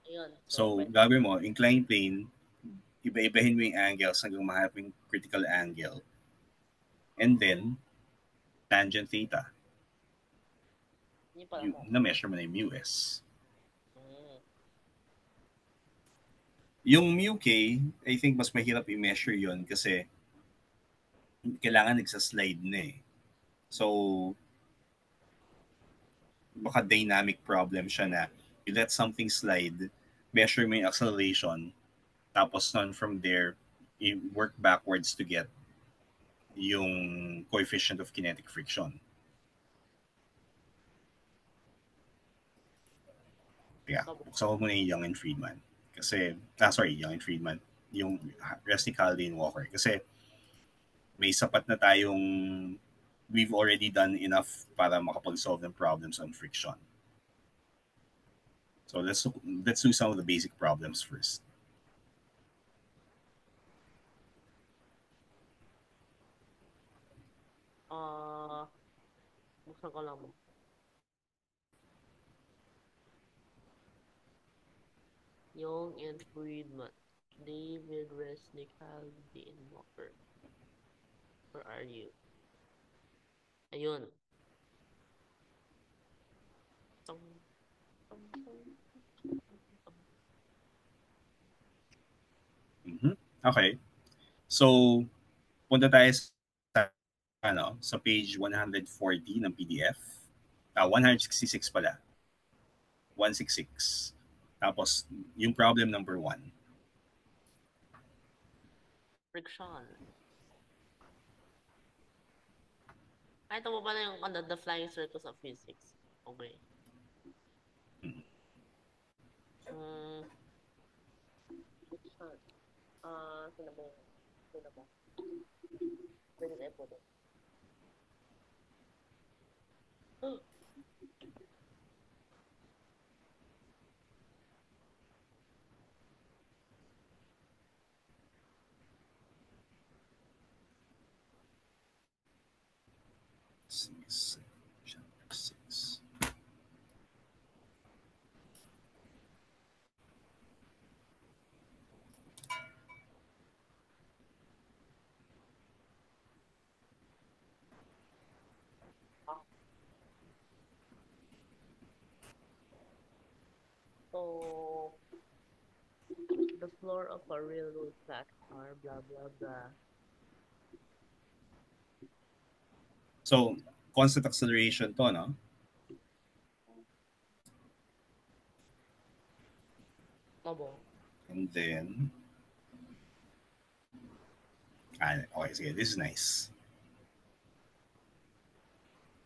Ayun. So, gagawin mo, inclined plane, iba-ibahin mo yung angles hanggang mahanap yung critical angle. And then, tangent theta. Na-measure mo na yung mu-s. Yung mu-k, I think mas mahirap i-measure yun kasi kailangan nagsa-slide na eh. So, baka dynamic problem siya na you let something slide, measure mo yung acceleration, tapos from there, you work backwards to get yung coefficient of kinetic friction. Yeah, buksan ko muna yung Young and Friedman. Kasi, Young and Friedman. Yung Resnick, Haldane, Walker. Kasi may sapat na tayong we've already done enough para makapag-solve ng problems on friction. So let's do some of the basic problems first. Buksan ko lang mo. Young and Friedman. David Resnick, Haldane, Walker. Where are you? Ayun. Okay. So, punta tayo sa page 140 ng PDF. 166 pala. 166. Tapos, yung problem number 1. Friction. Ay, ito mo ba na yung the flying circles of physics? Okay. Friction. Sino ba yun? Sino ba? Pwede na po doon. Chapter 6. So, the floor of a railroad track are blah blah blah. So, constant acceleration to, no? Obo. And then, okay, sige, this is nice.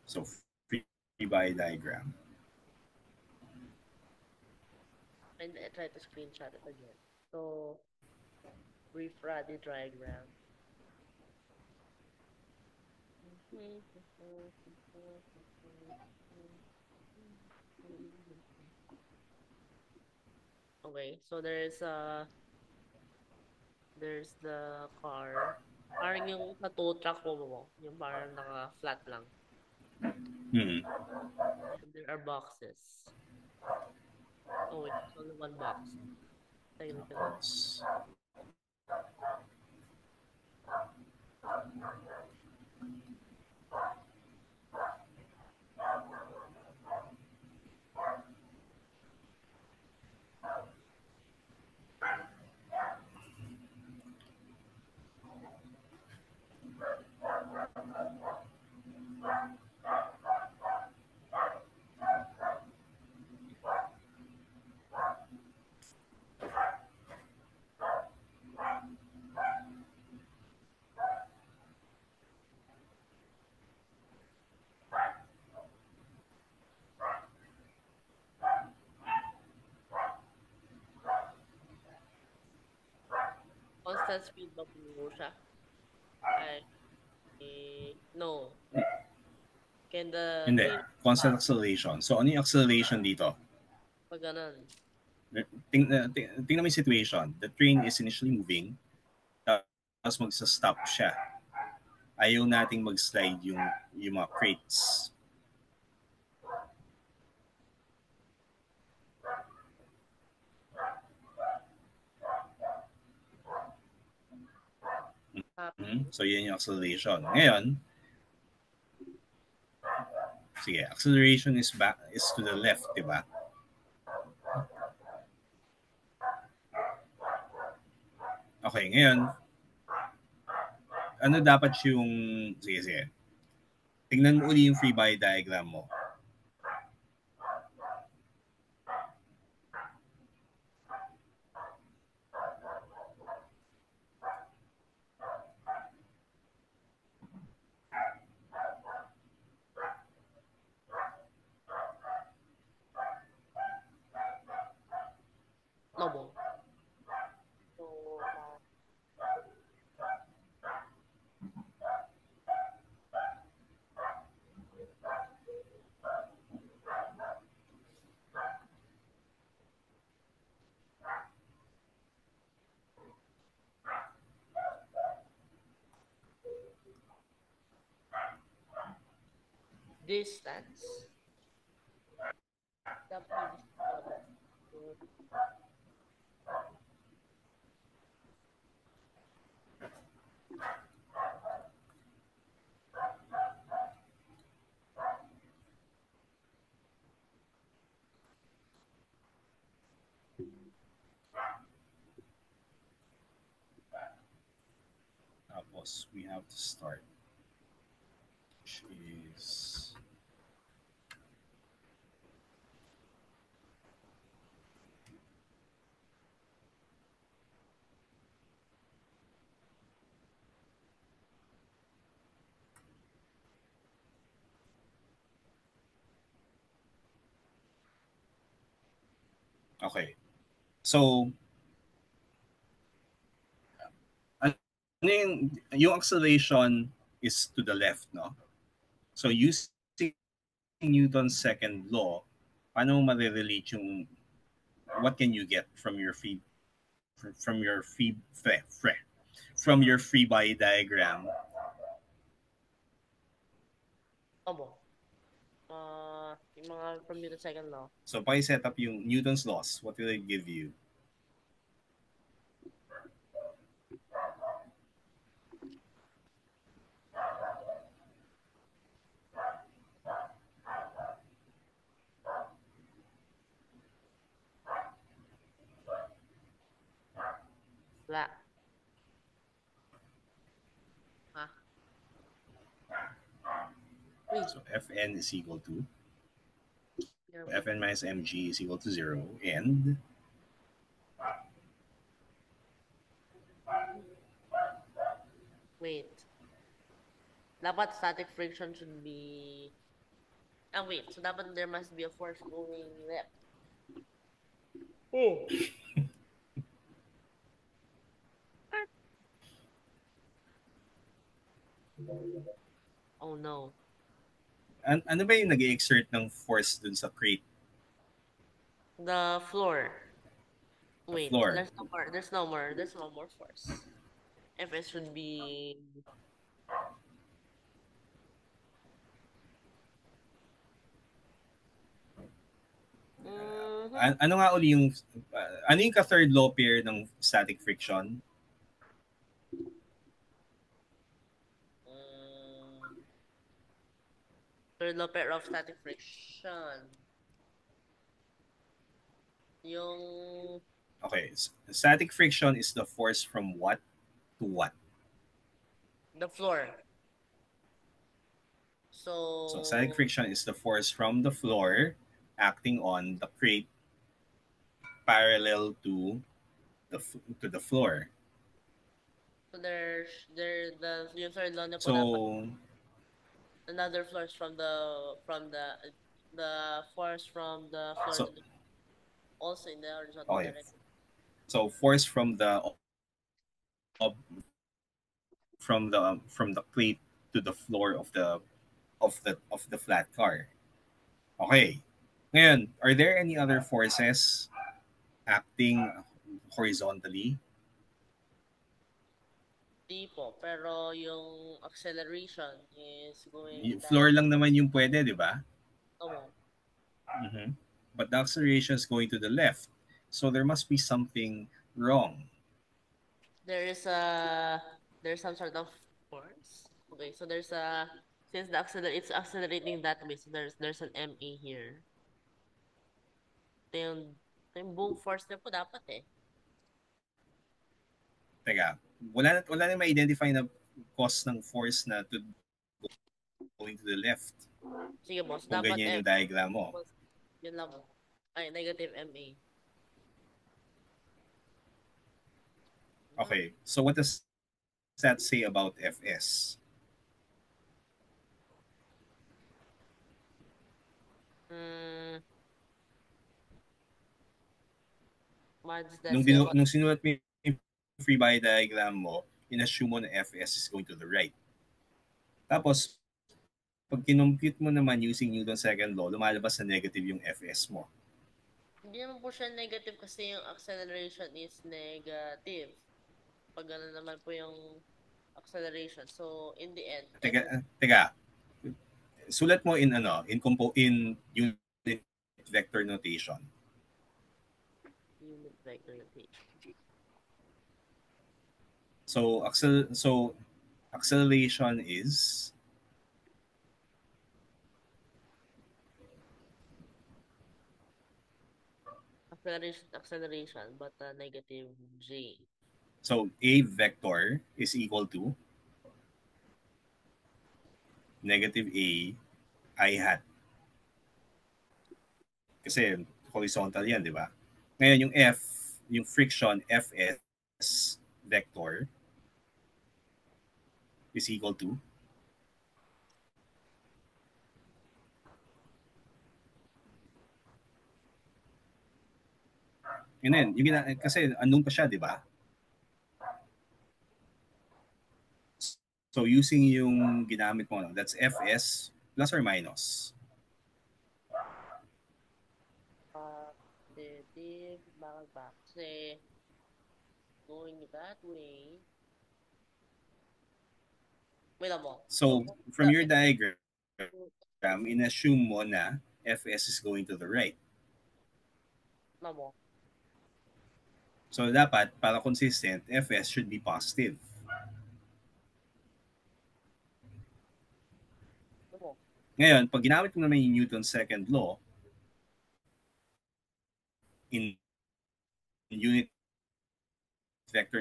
So, free body diagram. And I try to screenshot it again. So, brief Radhi diagram. Okay, so there's the car. Parang yung sa tow truck mo, yung parang naka-flat lang. Hmm. And there are boxes. Oh wait, there's only one box. Technically. Constant speed ba mo siya? Ay, no. Can the Hindi. train Constant acceleration. So, ano yung acceleration dito? pag ganun? Tingnan mo yung situation. The train is initially moving, tapos magsa-stop siya. Ayaw nating mag-slide yung mga crates. So, yan yung acceleration. Ngayon, sige, acceleration is to the left, di ba? Okay, ngayon, ano dapat yung, sige. Tingnan mo uli yung free body diagram mo. distance. Dapat may distance pala ba? Tapos, we have to start. Which is... Okay. So, ano yung acceleration is to the left, no? So, using Newton's second law, paano mo ma-relate yung what can you get from your from your free body diagram? Abo. Yung mga from Newton's second law. So, paki-set up yung Newton's laws. What will it give you? Wala. Ha? Wait. So, Fn is equal to Yeah, Fn minus mg is equal to 0 and wait. Dapat static friction should be... wait. So, dapat there must be a force going left. Oh. Oh no. ano ba yung nag-exert ng force dun sa crate? The floor. The Wait, floor. There's no more force. Fs should be... Ano nga uli yung ano yung ka-third law pair ng static friction? Third law pair of static friction. Yung... Okay, static friction is the force from what to what? The floor. So static friction is the force from the floor acting on the crate parallel to the floor. So yung third law na po So dapat another force from the force from the floor so, to the, also in the horizontal okay. direction. So force from the plate to the floor of the flat car. Okay. Ngayon, are there any other forces acting horizontally? Di po, pero yung acceleration is going Floor down. lang naman yung pwede, di ba? Oo. Mm-hmm. But the acceleration is going to the left. So there must be something wrong. There's some sort of force. Okay, so since it's accelerating that way, so there's an MA here. Ito yung buong force na po dapat eh. Teka, wala na ma-identify na cause ng force na going to the left. Sige boss, Kung dapat ganyan yung diagram mo. Yun lang po. Ay, negative MA. Okay, so what does that say about Fs? What does that say about... Nung sinulat mo yung free body diagram mo, inassume mo na Fs is going to the right. Tapos, pag kinompute mo naman using Newton's second law, lumalabas na negative yung Fs mo. Hindi naman po siya negative kasi yung acceleration is negative. Pag gano'n naman po yung acceleration. So, in the end... Teka. sulat mo in unit vector notation. Unit vector notation. So acceleration is acceleration, but negative g. So a vector is equal to negative a I hat. Kasi horizontal yan, di ba? Ngayon yung yung friction Fs vector is equal to and then, kasi anong pa siya, di ba? So using yung ginamit mo, that's Fs plus or minus. Positive, bakit ba? Kasi going that way. Wait lang mo. So from your diagram, in-assume mo na Fs is going to the right. Mo. So dapat, para consistent, Fs should be positive. Ngayon, pag ginamit mo naman yung Newton's second law, in unit vector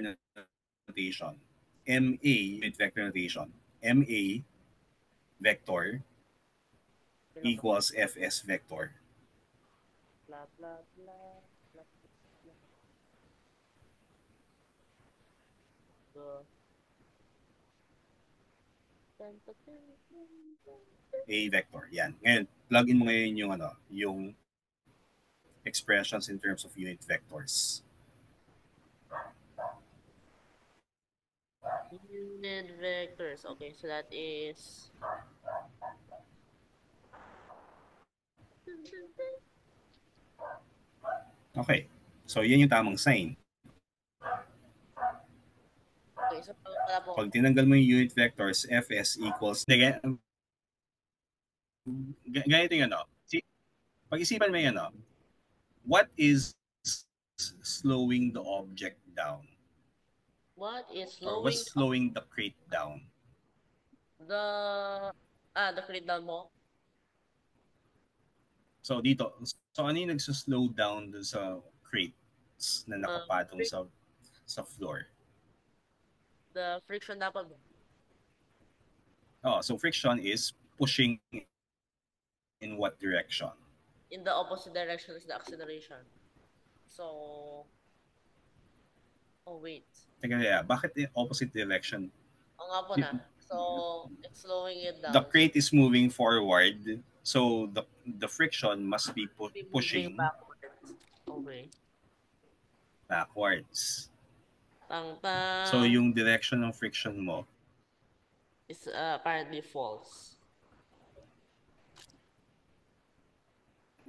notation, MA unit vector notation, MA vector equals Fs vector. Blah, blah, blah, blah, blah. So, A vector, yan. Ngayon, plug in mo ngayon yung expressions in terms of unit vectors. Unit vectors. Okay, so that is Okay. So, yan yung tamang sign. okay, so pala po. Pag tinanggal mo yung unit vectors, Fs equals ganito yung pag-isipan mo yung what is slowing the object down? What is Or slowing what's slowing the crate down? the crate down mo? So dito, so ano yung nagsuslow down dun sa crates na nakapatong sa floor? The friction dapat mo. Oh, so friction is pushing in what direction? In the opposite direction is the acceleration. So, oh wait. Teka, bakit the opposite direction? Oo nga po na. So, it's slowing it down. The crate is moving forward, so the friction must be pushing backwards. Okay. Backwards. Tang-tang. So yung direction ng friction mo is apparently false.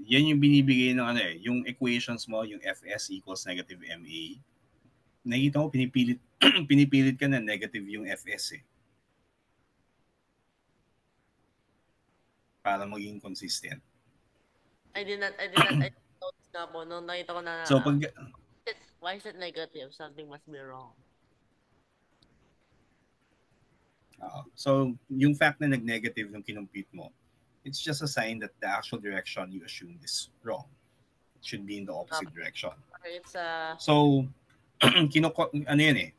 Yan yung binibigay ng yung equations mo, yung Fs equals negative MA. Nakita mo, pinipilit ka na negative yung Fs eh. Para maging consistent. I did not notice na po nung nakita ko na so pag why is it negative? Something must be wrong. So yung fact na nag-negative nung kinumpute mo, it's just a sign that the actual direction you assumed is wrong. It should be in the opposite direction. It's so ano yan eh.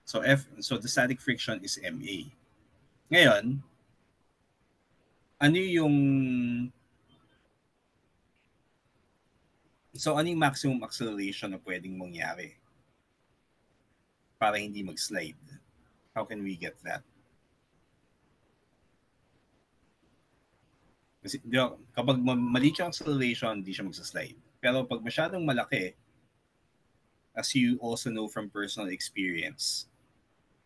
So the static friction is MA. Ngayon, ano yung maximum acceleration na pwedeng mangyari para hindi mag-slide? How can we get that? Kasi kapag maliit yung acceleration, hindi siya mag-slide. Pero pag masyadong malaki, as you also know from personal experience,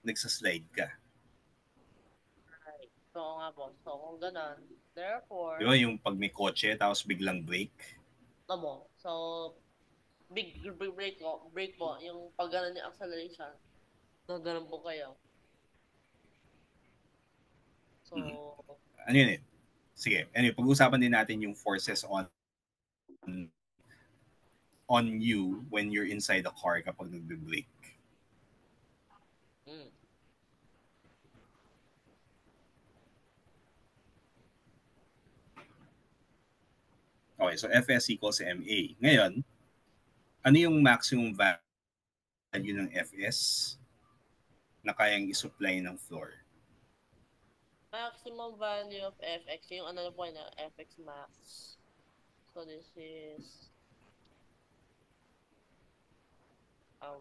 nagsaslide ka. Right. So nga po. So kung ganun, therefore... Di ba yung pag may kotse tapos biglang brake? Tamo. So, big brake po, yung pag ganun yung acceleration. Gaganon po kayo. Mhm. So, Ano yun eh? Sige, anyway, pag-usapan din natin yung forces on you when you're inside the car kapag nagbe-brake. mm, Okay, so Fs equals ma. Ngayon, ano yung maximum value ng Fs na kayang isupply ng floor? maximum value of fx, yung ano na po na fx max. So, this is,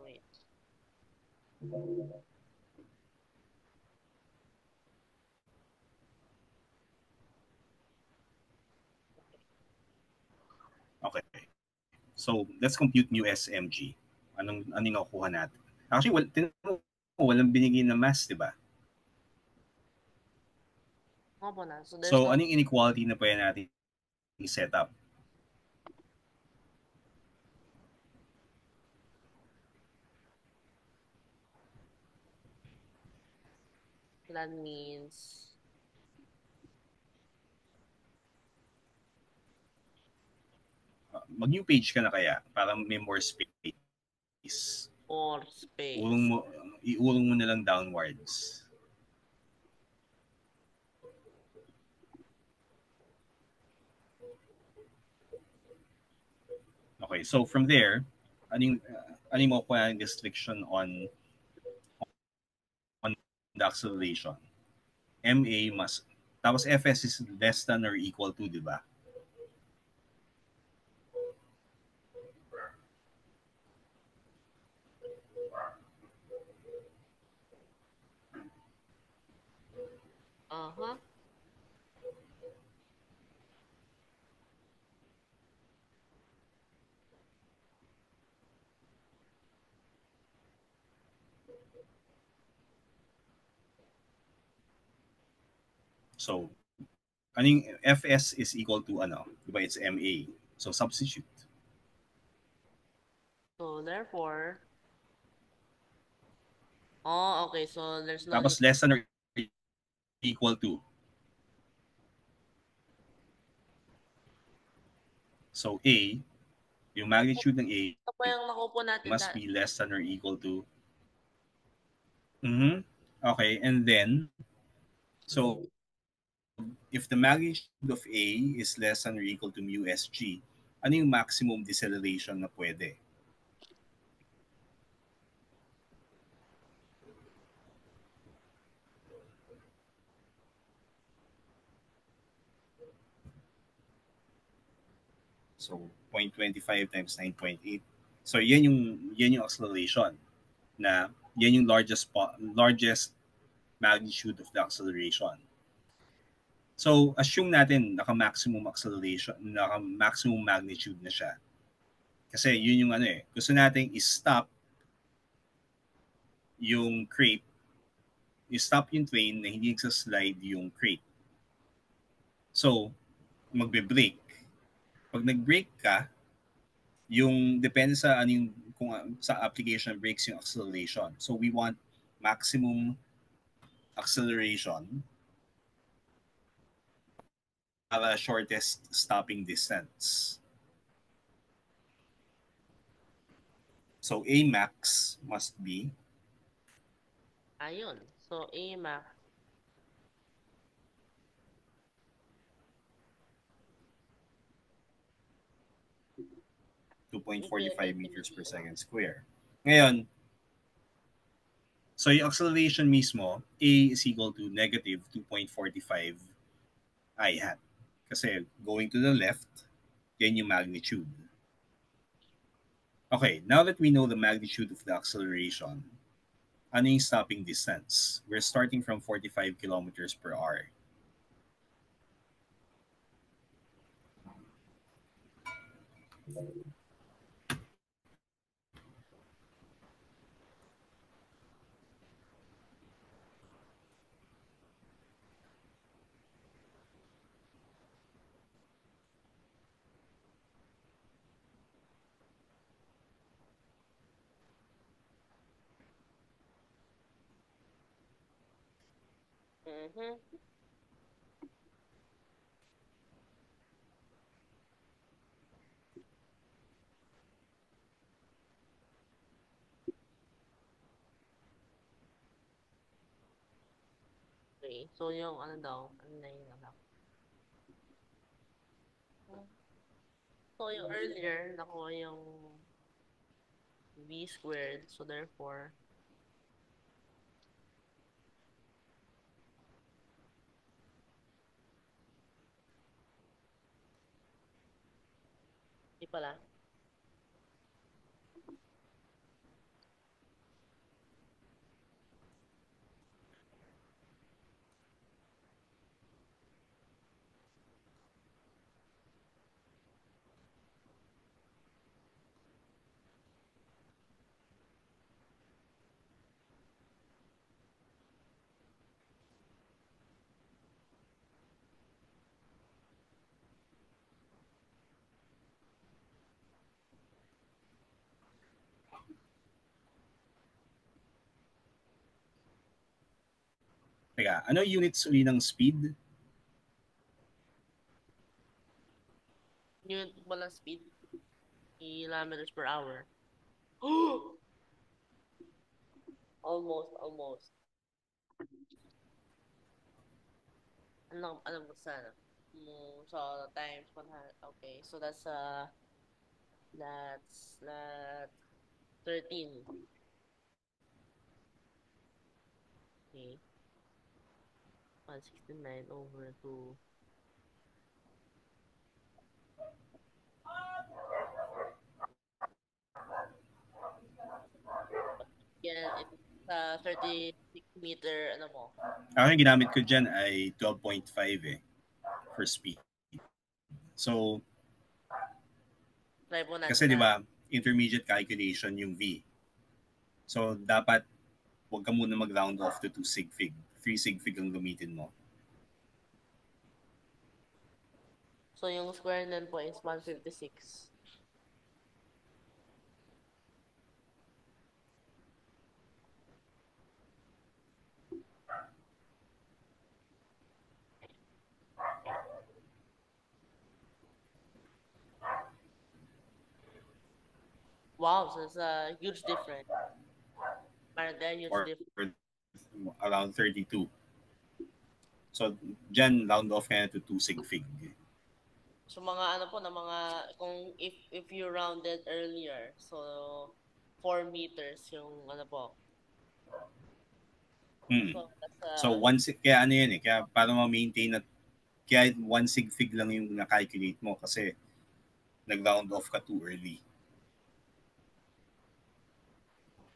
wait. Okay. So, let's compute mu SMG. Anong nakukuha natin? Actually, walang binigay na mass, di ba? Nga po na. So, there's So, no anong inequality na pwede natin i-set up? that means Mag-new page ka na kaya para may more space. or Ulong space. mo, iulong mo na lang downwards. Okay, so from there, aning mo pa yung restriction on the acceleration. MA must, tapos Fs is less than or equal to, di ba? Uh-huh. So, aning Fs is equal to ano? Di ba? It's MA. So, substitute. So, therefore, oh, okay. So, there's no need. Tapos less than or equal to. So, A, yung magnitude ng A Ito po yung nakupo natin must be less than or equal to. Mm-hmm. Okay, and then, so if the magnitude of A is less than or equal to mu sg, ano yung maximum deceleration na pwede? So 0.25 times 9.8. So yan yung acceleration na yan yung largest magnitude of the acceleration. So assume natin naka-maximum acceleration, naka-maximum magnitude na siya. Kasi yun yung ano eh, gusto nating i-stop yung crate, i-stop yung train na hindi nagsaslide yung crate. So, magbe-brake. Pag nag-brake ka, yung depende sa ano yung kung sa application ng brakes yung acceleration. So we want maximum acceleration para shortest stopping distance. So A max must be ayun. So, A max 2.45 meters per second square. Ngayon, so yung acceleration mismo, A is equal to negative 2.45 I hat. Kasi going to the left, yan yung magnitude. Okay, now that we know the magnitude of the acceleration, ano yung stopping distance? We're starting from 45 kilometers per hour. Mhm. Okay. So, yung ano daw, ano na yun anak? So, yung earlier, nakuha yung v squared. So, therefore, di pala. Teka, ano units uli ng speed? Yung walang speed, kilometers per hour. Almost, almost. Ano ba sana? So, times 100. Okay, so that's 13. Okay. 169 over 2. Yan, it's 36 meter, ano mo? Ako yung ginamit ko dyan ay 12.5 for speed. So, Try po kasi natin di na. ba, intermediate calculation yung V. So, dapat huwag ka muna mag-round off to 2 sig fig. 3 sig fig ang gamitin mo. So, yung square nun po is 156. Wow, so it's a huge difference. Parang a huge Or difference. around 32. So, dyan, round off ka na to 2 sig fig. So, mga ano po, na mga, kung if you rounded earlier, so, 4 meters yung ano po. Hmm. So, that's So, kaya ano yun kaya para ma-maintain na, kaya 1 sig fig lang yung na-calculate mo kasi nag-round off ka too early.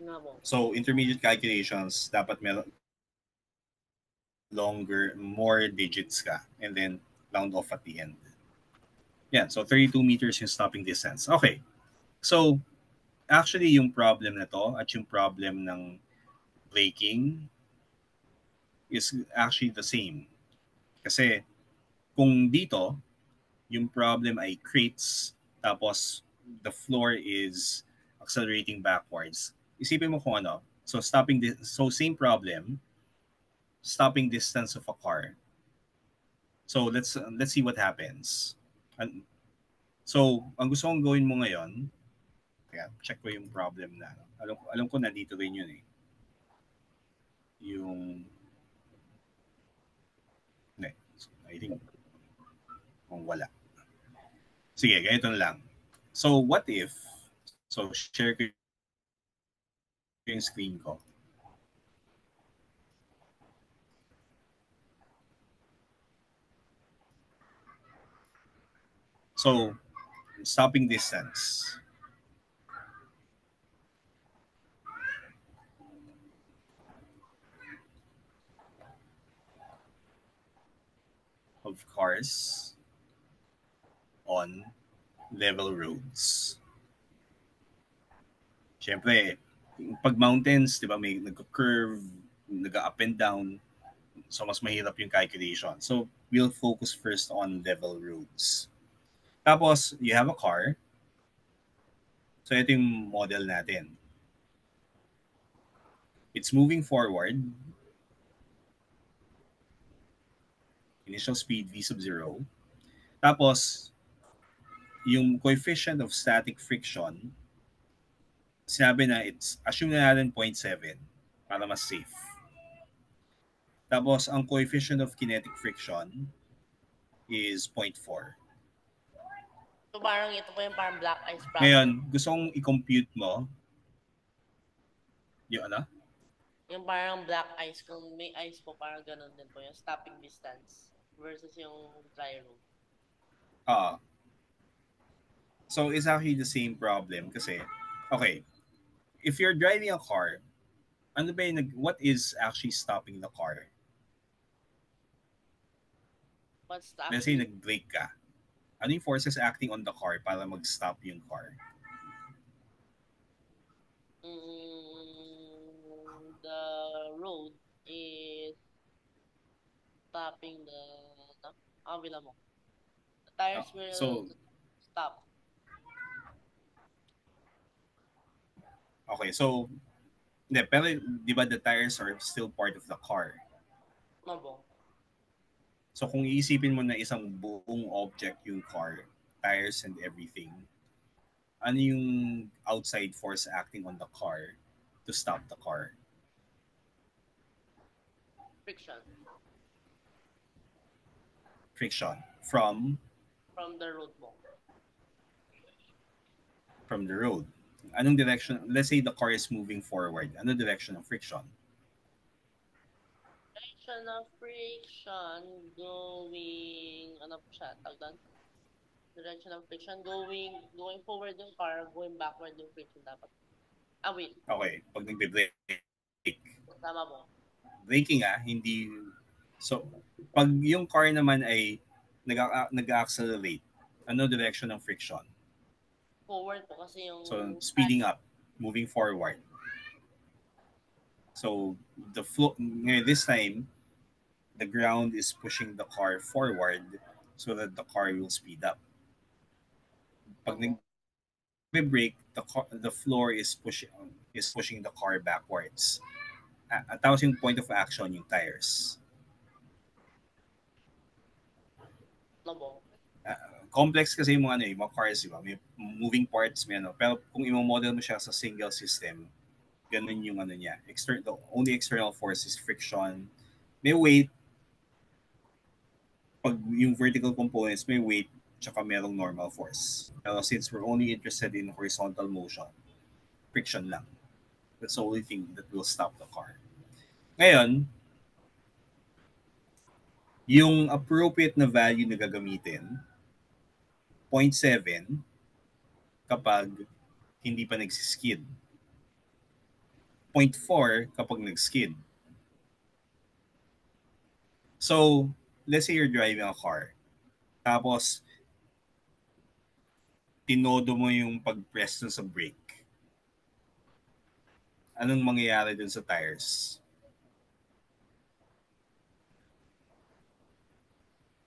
nga po. So, intermediate calculations, dapat meron longer, more digits ka, and then round off at the end. Yeah, so 32 meters yung stopping distance. Okay. So, actually, yung problem na to at yung problem ng braking is actually the same. Kasi kung dito, yung problem ay crates, tapos the floor is accelerating backwards. Isipin mo kung ano. So, so same problem, stopping distance of a car. So, let's see what happens. So, ang gusto kong gawin mo ngayon, kaya check ko yung problem na. Alam ko nandito rin yun eh. Yung, ne, I think, kung wala. Sige, ganito na lang. So, what if, so, share ko yung screen ko. So, stopping distance of cars on level roads. Siyempre, pag mountains, di ba, may nag-curve, nag-up and down, so mas mahirap yung calculation. So, we'll focus first on level roads. Tapos, you have a car. So, ito yung model natin. It's moving forward. initial speed v sub 0. Tapos, yung coefficient of static friction, sinabi na assume na natin 0.7 para mas safe. Tapos, ang coefficient of kinetic friction is 0.4. So parang ito po yung parang black ice problem. Ngayon, gusto kong i-compute mo yung ano? Yung parang black ice, kung may ice po, parang ganun din po yung stopping distance versus yung dry room. So, it's actually the same problem kasi, okay, if you're driving a car, ano ba yung, what is actually stopping the car? What's Let's say nag-brake ka. Ano yung forces acting on the car para mag-stop yung car? The road is stopping the mo. The tires will stop. Okay, so pero di ba the tires are still part of the car? Mabo. So kung iisipin mo na isang buong object yung car, tires and everything, ano yung outside force acting on the car to stop the car? Friction. Friction. From the road mo. From the road. Anong direction? Let's say the car is moving forward. Anong direction of friction? Direction of friction going, ano po siya, tagdan? Direction of friction going forward yung car, going backward yung friction dapat. Wait. Okay, pag nagbe-brake. Tama mo. Braking hindi. So, pag yung car naman ay nag-accelerate, ano direction ng friction? Forward po kasi yung... So, speeding up, moving forward. So, the flow, this time, the ground is pushing the car forward so that the car will speed up. Pag nag-brake, the floor is pushing the car backwards. Tapos yung point of action, yung tires. Complex kasi yung mga cars, diba? May moving parts, may ano. Pero kung i-model mo siya sa single system, ganun yung niya. The only external force is friction. May weight. Pag yung vertical components, may weight, tsaka merong normal force. Pero since we're only interested in horizontal motion, friction lang. That's the only thing that will stop the car. Ngayon, yung appropriate na value na gagamitin, 0.7 kapag hindi pa nagsiskid. 0.4 kapag nag-skid. So, let's say you're driving a car. Tapos, tinodo mo yung pag-press dun sa brake. Anong mangyayari dun sa tires?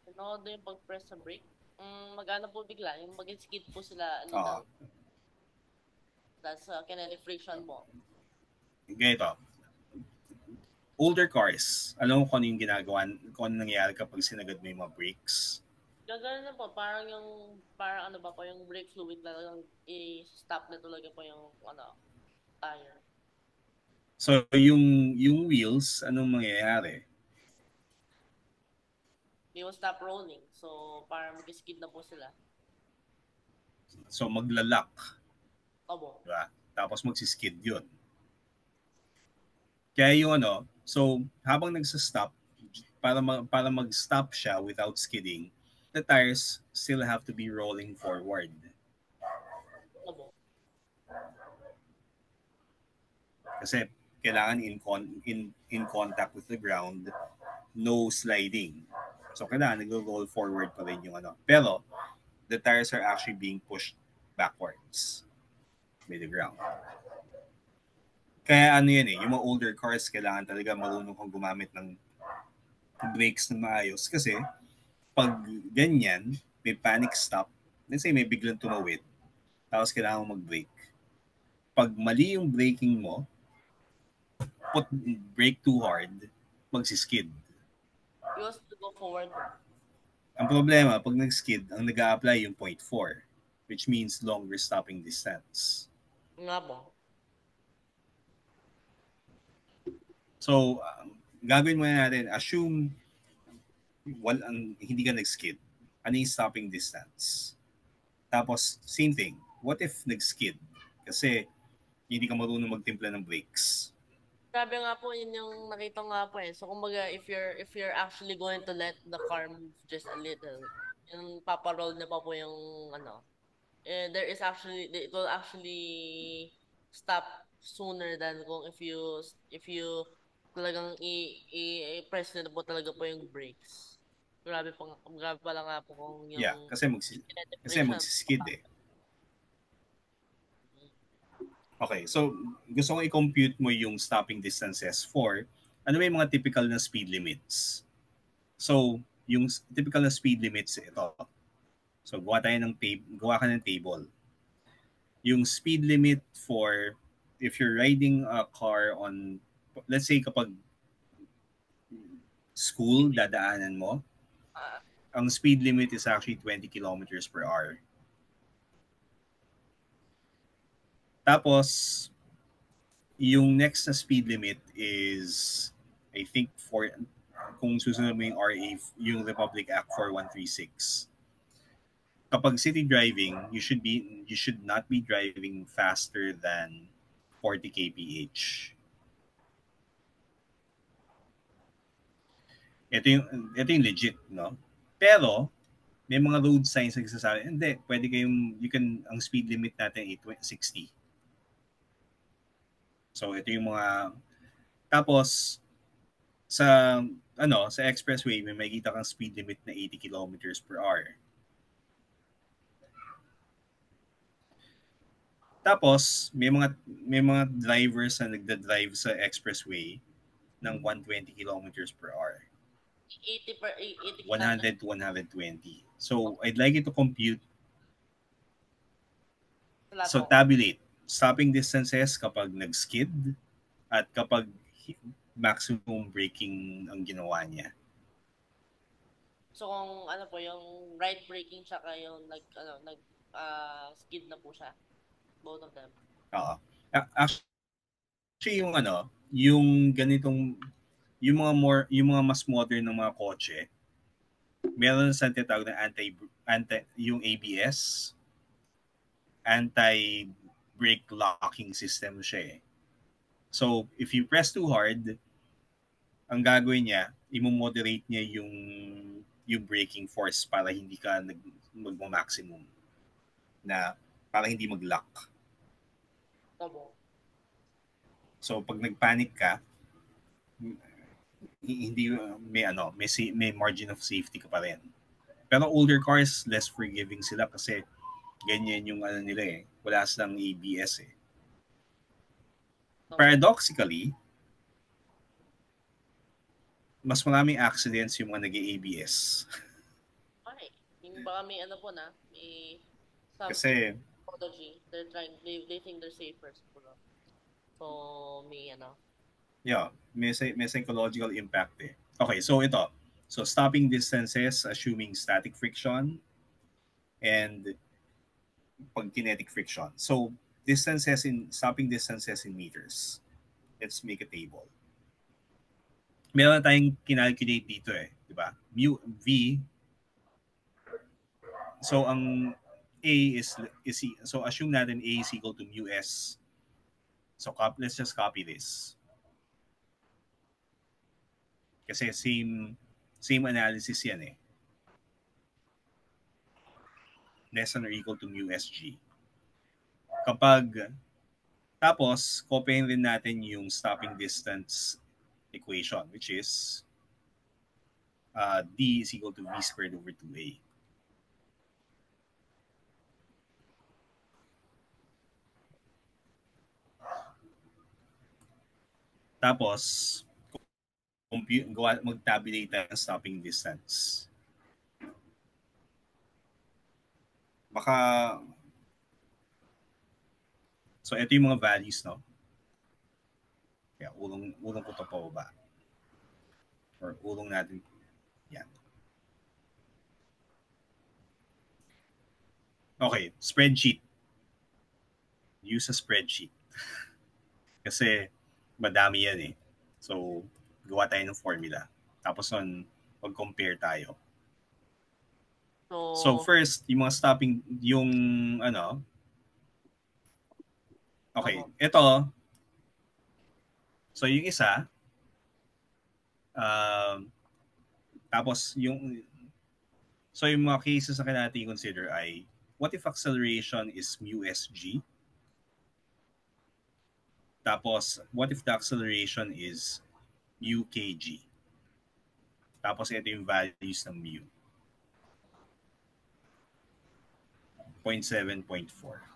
Tinodo yung pag-press sa brake? Magana po bigla. Yung mag-skid po sila. That's kinetic friction mo. Ganito. Older cars, alam mo kung ano yung ginagawa, kung ano nangyayari kapag sinagad mo yung mga brakes? Gagano na po, parang ano ba po, yung brake fluid na lang i-stop na talaga po yung tire. So, yung wheels, anong mangyayari? They will stop rolling. So, parang mag-skid na po sila. So, maglalak. Obo. Diba? Tapos magsiskid yun. Kaya yung so habang nagsa-stop, para mag-stop siya without skidding, the tires still have to be rolling forward. Kasi kailangan in contact with the ground, no sliding. So kailangan nag-roll forward pa rin yung Pero the tires are actually being pushed backwards by the ground. Kaya yan yung mga older cars, kailangan talaga marunong kang gumamit ng brakes na maayos. Kasi, pag ganyan, may panic stop, let's say may biglang tumawid, tapos kailangan mo mag-brake. Pag mali yung braking mo, brake too hard, magsiskid. Because go forward po. Ang problema, pag nag-skid, ang nag-a-apply yung 0.4, which means longer stopping distance. Nga po. So, gagawin muna natin, assume hindi ka nag-skid. Ano yung stopping distance? Tapos, same thing. What if nag-skid? Kasi hindi ka marunong magtimpla ng brakes. Sabi nga po, yun yung nakita nga po eh. So, kumbaga, if you're actually going to let the car move just a little, yung paparoll na pa po yung, there is actually, it will actually stop sooner than kung if you talagang i-press na po talaga po yung brakes. Grabe pa lang nga po kung Yeah, yung kasi kinetic kasi friction. magsiskid eh. Okay, so gusto kong i-compute mo yung stopping distances for ano ba yung mga typical na speed limits. So, yung typical na speed limits ito. So, gawa ka ng table. Yung speed limit for if you're riding a car on, let's say kapag school dadaanan mo, Ah, ang speed limit is actually 20 kilometers per hour. Tapos, yung next na speed limit is, I think, kung susunod mo yung RA, yung Republic Act 4136. Kapag city driving, you should not be driving faster than 40 kph. Ito yung legit, no? Pero may mga road signs na nagsasabi, hindi, ang speed limit natin ay 60. So ito yung mga, tapos sa expressway may makikita kang speed limit na 80 kilometers per hour. Tapos may mga drivers na nagda-drive sa expressway ng 120 kilometers per hour. 80 100 to 120. So I'd like you to compute. So tabulate stopping distances kapag nag-skid at kapag maximum braking ang ginawa niya. So kung ano po yung right braking tsaka yung skid na po siya. Both of them. Oo. Actually yung ganitong yung mga mas modern ng mga kotse, meron sa tinatawag na yung ABS, anti-brake locking system siya eh. So, if you press too hard, ang gagawin niya, imo-moderate niya yung braking force para hindi ka magma-maximum na para hindi mag-lock. Tabo. So, pag nag-panic ka, hindi may margin of safety ka pa rin. Pero older cars, less forgiving sila kasi ganyan yung nila eh. Wala silang ABS eh. Paradoxically, mas maraming accidents yung mga nag-ABS. Okay. Yung baka may po na, may Kasi technology. They think they're safer. So, yeah, may psychological impact eh. Okay, so ito. So stopping distances assuming static friction and pag kinetic friction. So stopping distances in meters. Let's make a table. Meron tayong kinalculate dito eh, di ba? Mu V. So ang A is so assume natin A is equal to mu S. So let's just copy this. Kasi same analysis yan eh. Less than or equal to mu SG. Tapos, copyin rin natin yung stopping distance equation, which is D is equal to V squared over 2A. Tapos, mag-tabulate tayo ng stopping distance. So, ito yung mga values, no? Kaya, ulong ko ito pa ba? Or ulong natin. Yan. Okay, spreadsheet. Use a spreadsheet. Kasi madami yan eh. So, gawa tayo ng formula. Tapos nun, mag-compare tayo. So So, first, yung mga stopping, yung ano, okay, ako. ito, so yung isa, um, tapos so yung mga cases na kailangan natin consider ay, what if acceleration is mu sg? Tapos, what if the acceleration is mu kg? Tapos ito yung values ng mu. 0.7, 0.4.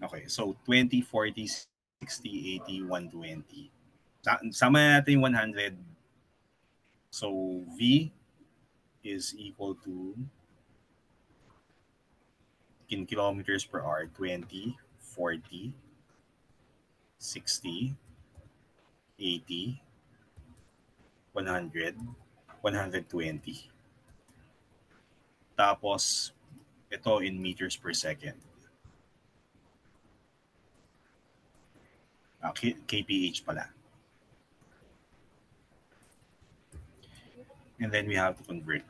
Okay, so 20, 40, 60, 80, 120. Sama natin yung 100. So V is equal to in kilometers per hour, 20, 40, 60, 80, 100, 120. Tapos, ito in meters per second. kph pala. And then we have to convert.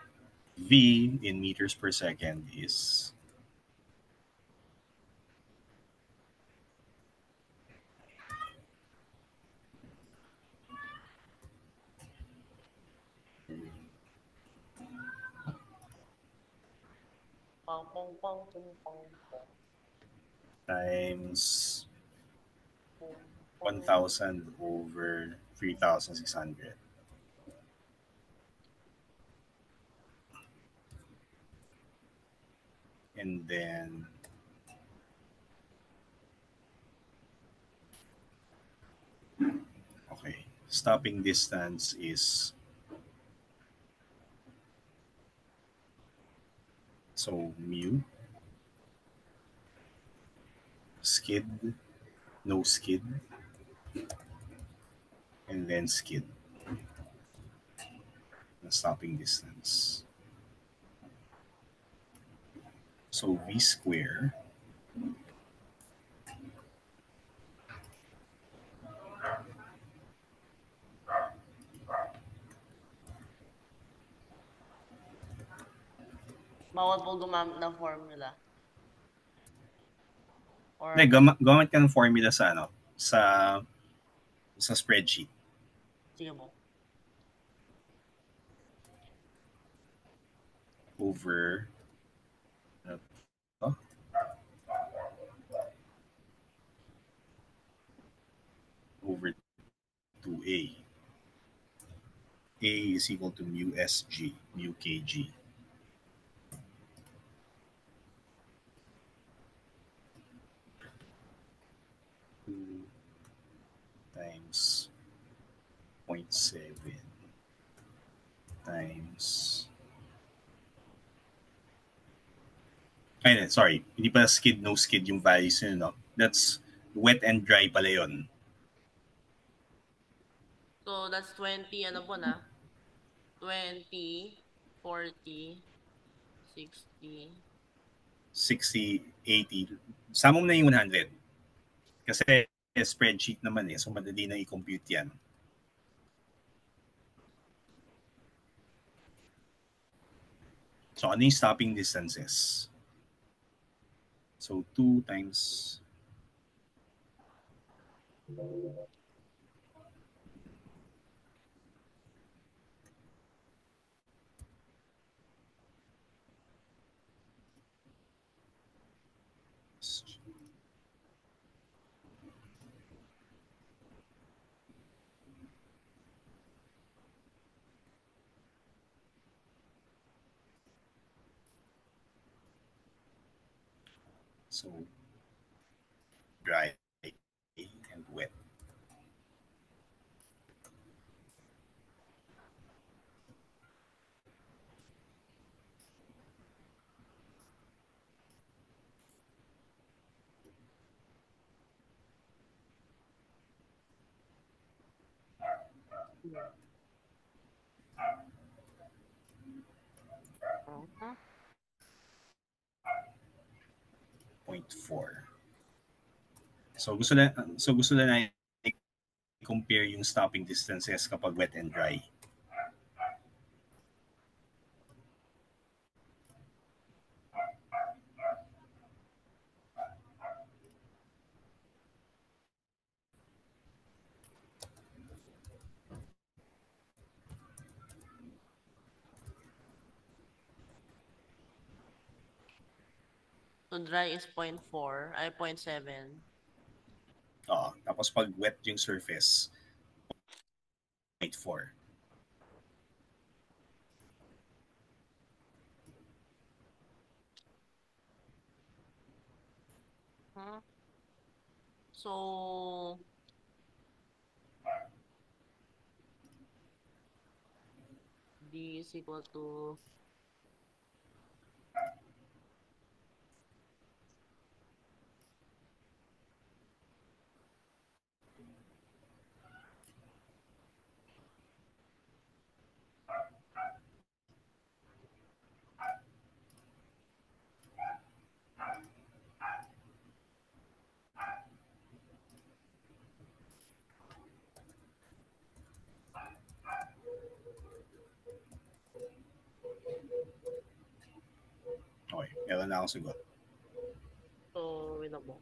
V in meters per second is Pang, pang, pang, pang, pang, pang, times pang, pang. 1,000 over 3,600. And then okay, stopping distance is so mu skid, no skid, and then skid. The stopping distance. So V square Bawal po gumamit ng formula. Or, hindi, gamit ka ng formula sa ano, sa spreadsheet. sige po. Over oh, over 2A. A is equal to mu SG, mu kg. Two times 0.7 times ay, sorry, hindi pala skid, no skid yung values yun, no? That's wet and dry pala yun. So, that's 20, ano po na? 20, 40, 60. 60, 80. Sama mo na yung 100. Kasi spreadsheet naman eh. So, madali na i-compute yan. So, ano yung stopping distances? So, 2 times so dry and wet. 0.4. So gusto na natin compare yung stopping distances kapag wet and dry. So dry is 0.4, ay 0.7. Tapos pag wet yung surface, 0.4. Huh? So D is equal to Okay, meron na akong sagot. so wait lang po.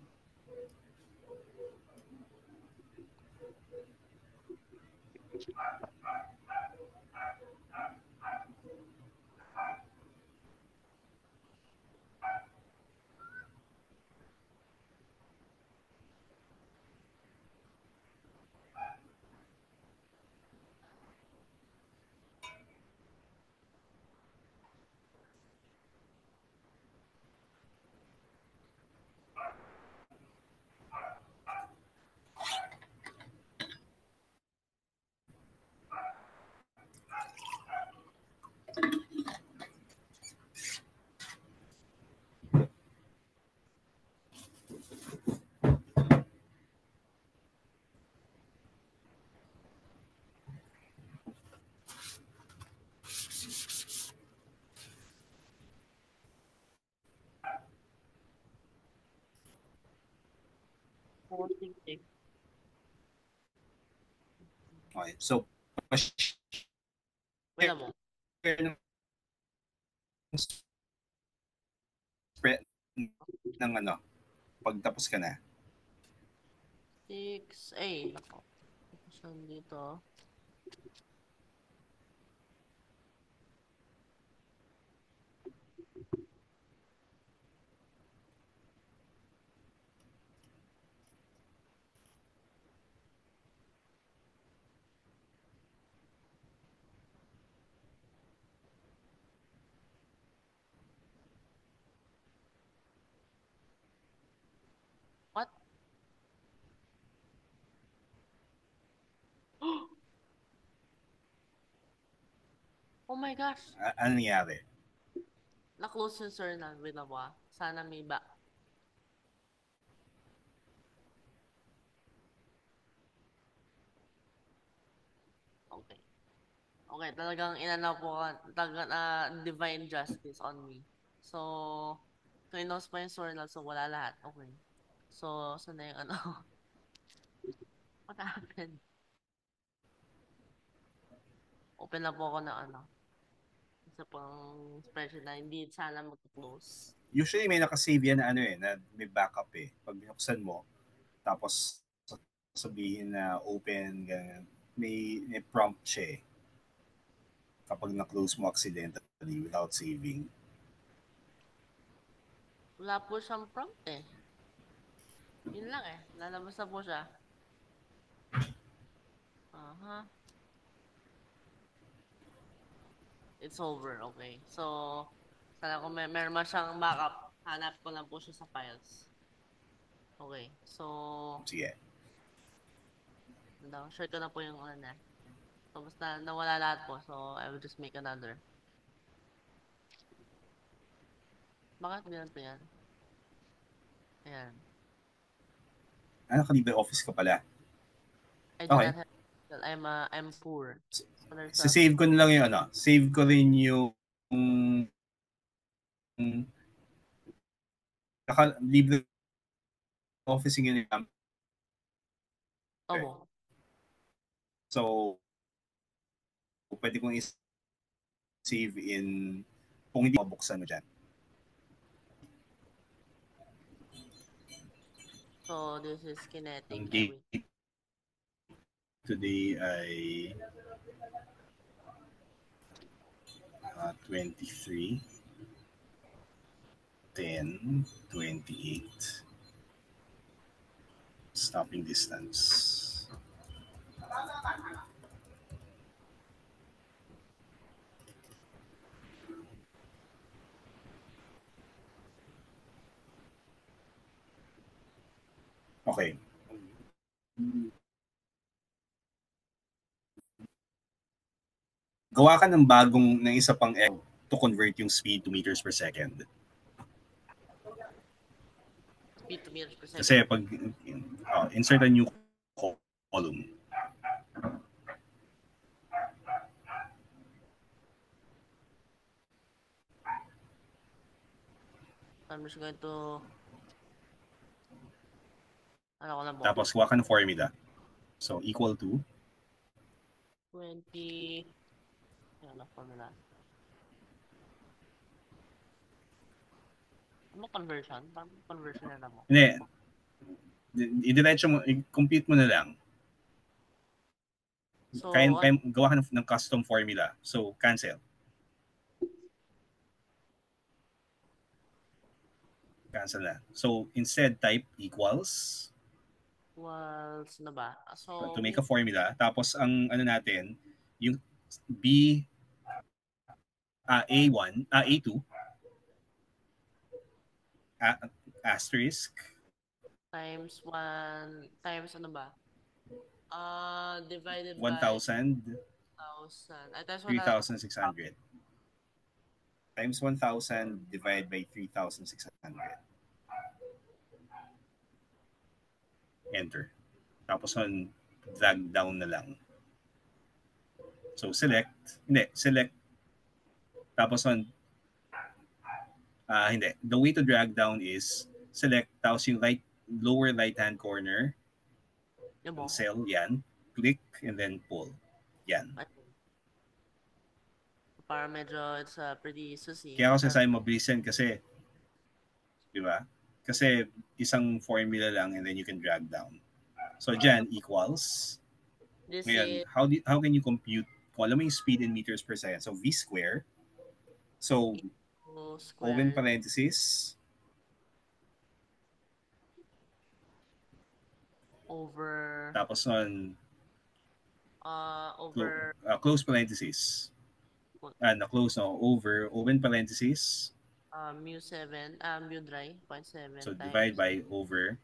Okay. Okay, so Wait lang po. Spread ng ano, pagtapos ka na. 6, ay, nako. Saan dito? What? Oh my gosh. Ano nangyari? Na-close yung sir na. Wait lang po ah. Sana may ba. Okay. Okay, talagang inanaw po talagang divine justice on me. So, kinos pa yung journal, so wala lahat. Okay. So, saan na yung ano? What happened? Open na po ako ng ano. Isa pang spreadsheet na hindi sana mag-close. Usually may nakasave yan na ano na may backup eh. Pag binuksan mo, tapos sabihin na open, ganyan, may prompt siya eh. Kapag na-close mo accidentally without saving. Wala po siyang prompt eh. Yun lang eh. Lalabas na po siya. Aha. It's over. Okay. So, sana kung meron man siyang backup, hanap ko lang po siya sa files. Okay. So, Sige. share ko na po yung ano na. So, basta nawala lahat po. So, I will just make another. Bakit ganito yan? Ayan. Ano ka office ka pala? I do Okay. not have, I'm poor. So, Save ko na lang yung ano. Save ko rin yung libre officing yun yung Opo. so pwede kong i-save in kung hindi mabuksan mo dyan. So, this is kinetic. Ang Ay, wait. date today ay 23 10 28 stopping distance. Okay. Gawa ka ng isa pang to convert yung speed to meters per second. Speed to meters per second. Kasi pag insert a new column. I'm just going to ano ko lang po? Tapos gawa ka ng formula. So equal to 20 ano formula? Ano conversion? Parang conversion na lang mo. Hindi. I-diretso mo, i-compute mo na lang. So, kaya gawa ka ng custom formula. So, cancel. Cancel na. So, instead, type equals na ba? So, to make a formula. Tapos, ang ano natin, yung B, A1, A2, asterisk, times 1, times ano ba? Divided 1,000, by 1,000. Times 3,600. Times 1,000 divided by 3,600. Enter. Tapos on, drag down na lang. So select. Tapos on, hindi. The way to drag down is select, tapos yung lower right-hand corner, yung cell, yan. Click, and then pull. Yan. Para medyo it's pretty susi. Kaya ako sasabi mabilisan kasi, di ba? Kasi isang formula lang and then you can drag down. So dyan, equals. Ngayon, how can you compute kung alam mo yung speed in meters per second? So V square. So, open parenthesis. Over. Tapos on. Over. Close parenthesis. Na-close, no? Over, open parenthesis. Mu7, mu dry, 0.7 So, divide by over.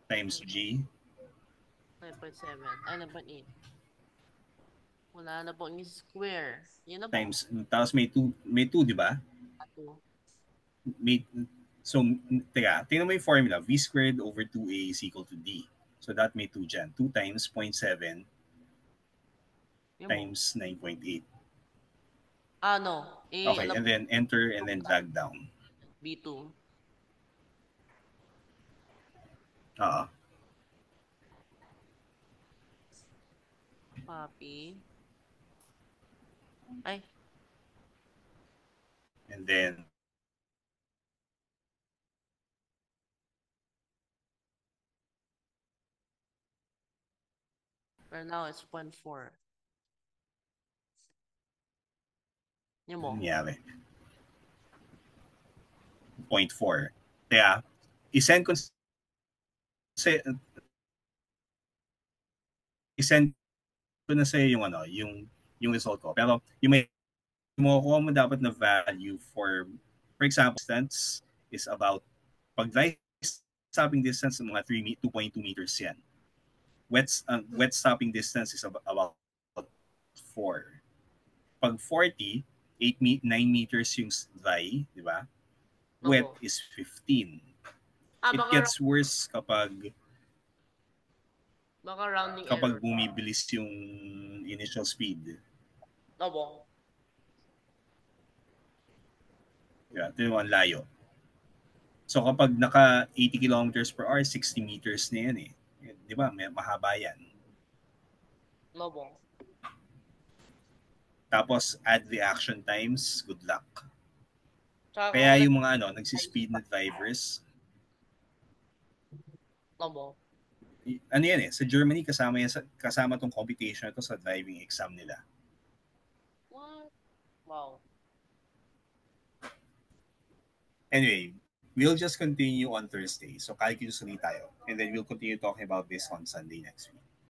Times G. 9.7. Ay, 9.8. Wala na po yung square. Yun na po. Times, tapos may 2, di ba? 2. So, tingnan mo yung formula. V squared over 2A is equal to D. So, that may 2 dyan. 2 times 0.7 times 9.8. No. Okay, and then enter and then drag down. B2. Copy. Ay. And then right now it's 0.4. Yung mo? Nangyari. 0.4. Kaya, isend ko na sa'yo yung yung result ko. Pero yung may makukuha mo dapat na value for example, distance is about, pag dry stopping distance, mga 2.2 meters yan. Wet stopping distance is about 4. Pag 40, 9 meters yung dry, di ba? Wet is 15. It gets worse kapag rounding kapag error. bumibilis yung initial speed. Yeah, ito yung ang layo. So kapag naka 80 kilometers per hour, 60 meters na yan eh. Di ba? Mahaba yan. No, boss. Tapos add reaction times, good luck. Tsaka Kaya kung yung mga nagsispeed na drivers, no, boss. ano yan eh, sa Germany kasama tong competition ito sa driving exam nila. What? Wow. Anyway, we'll just continue on Thursday. So calculus ulit tayo. And then we'll continue talking about this on Sunday next week.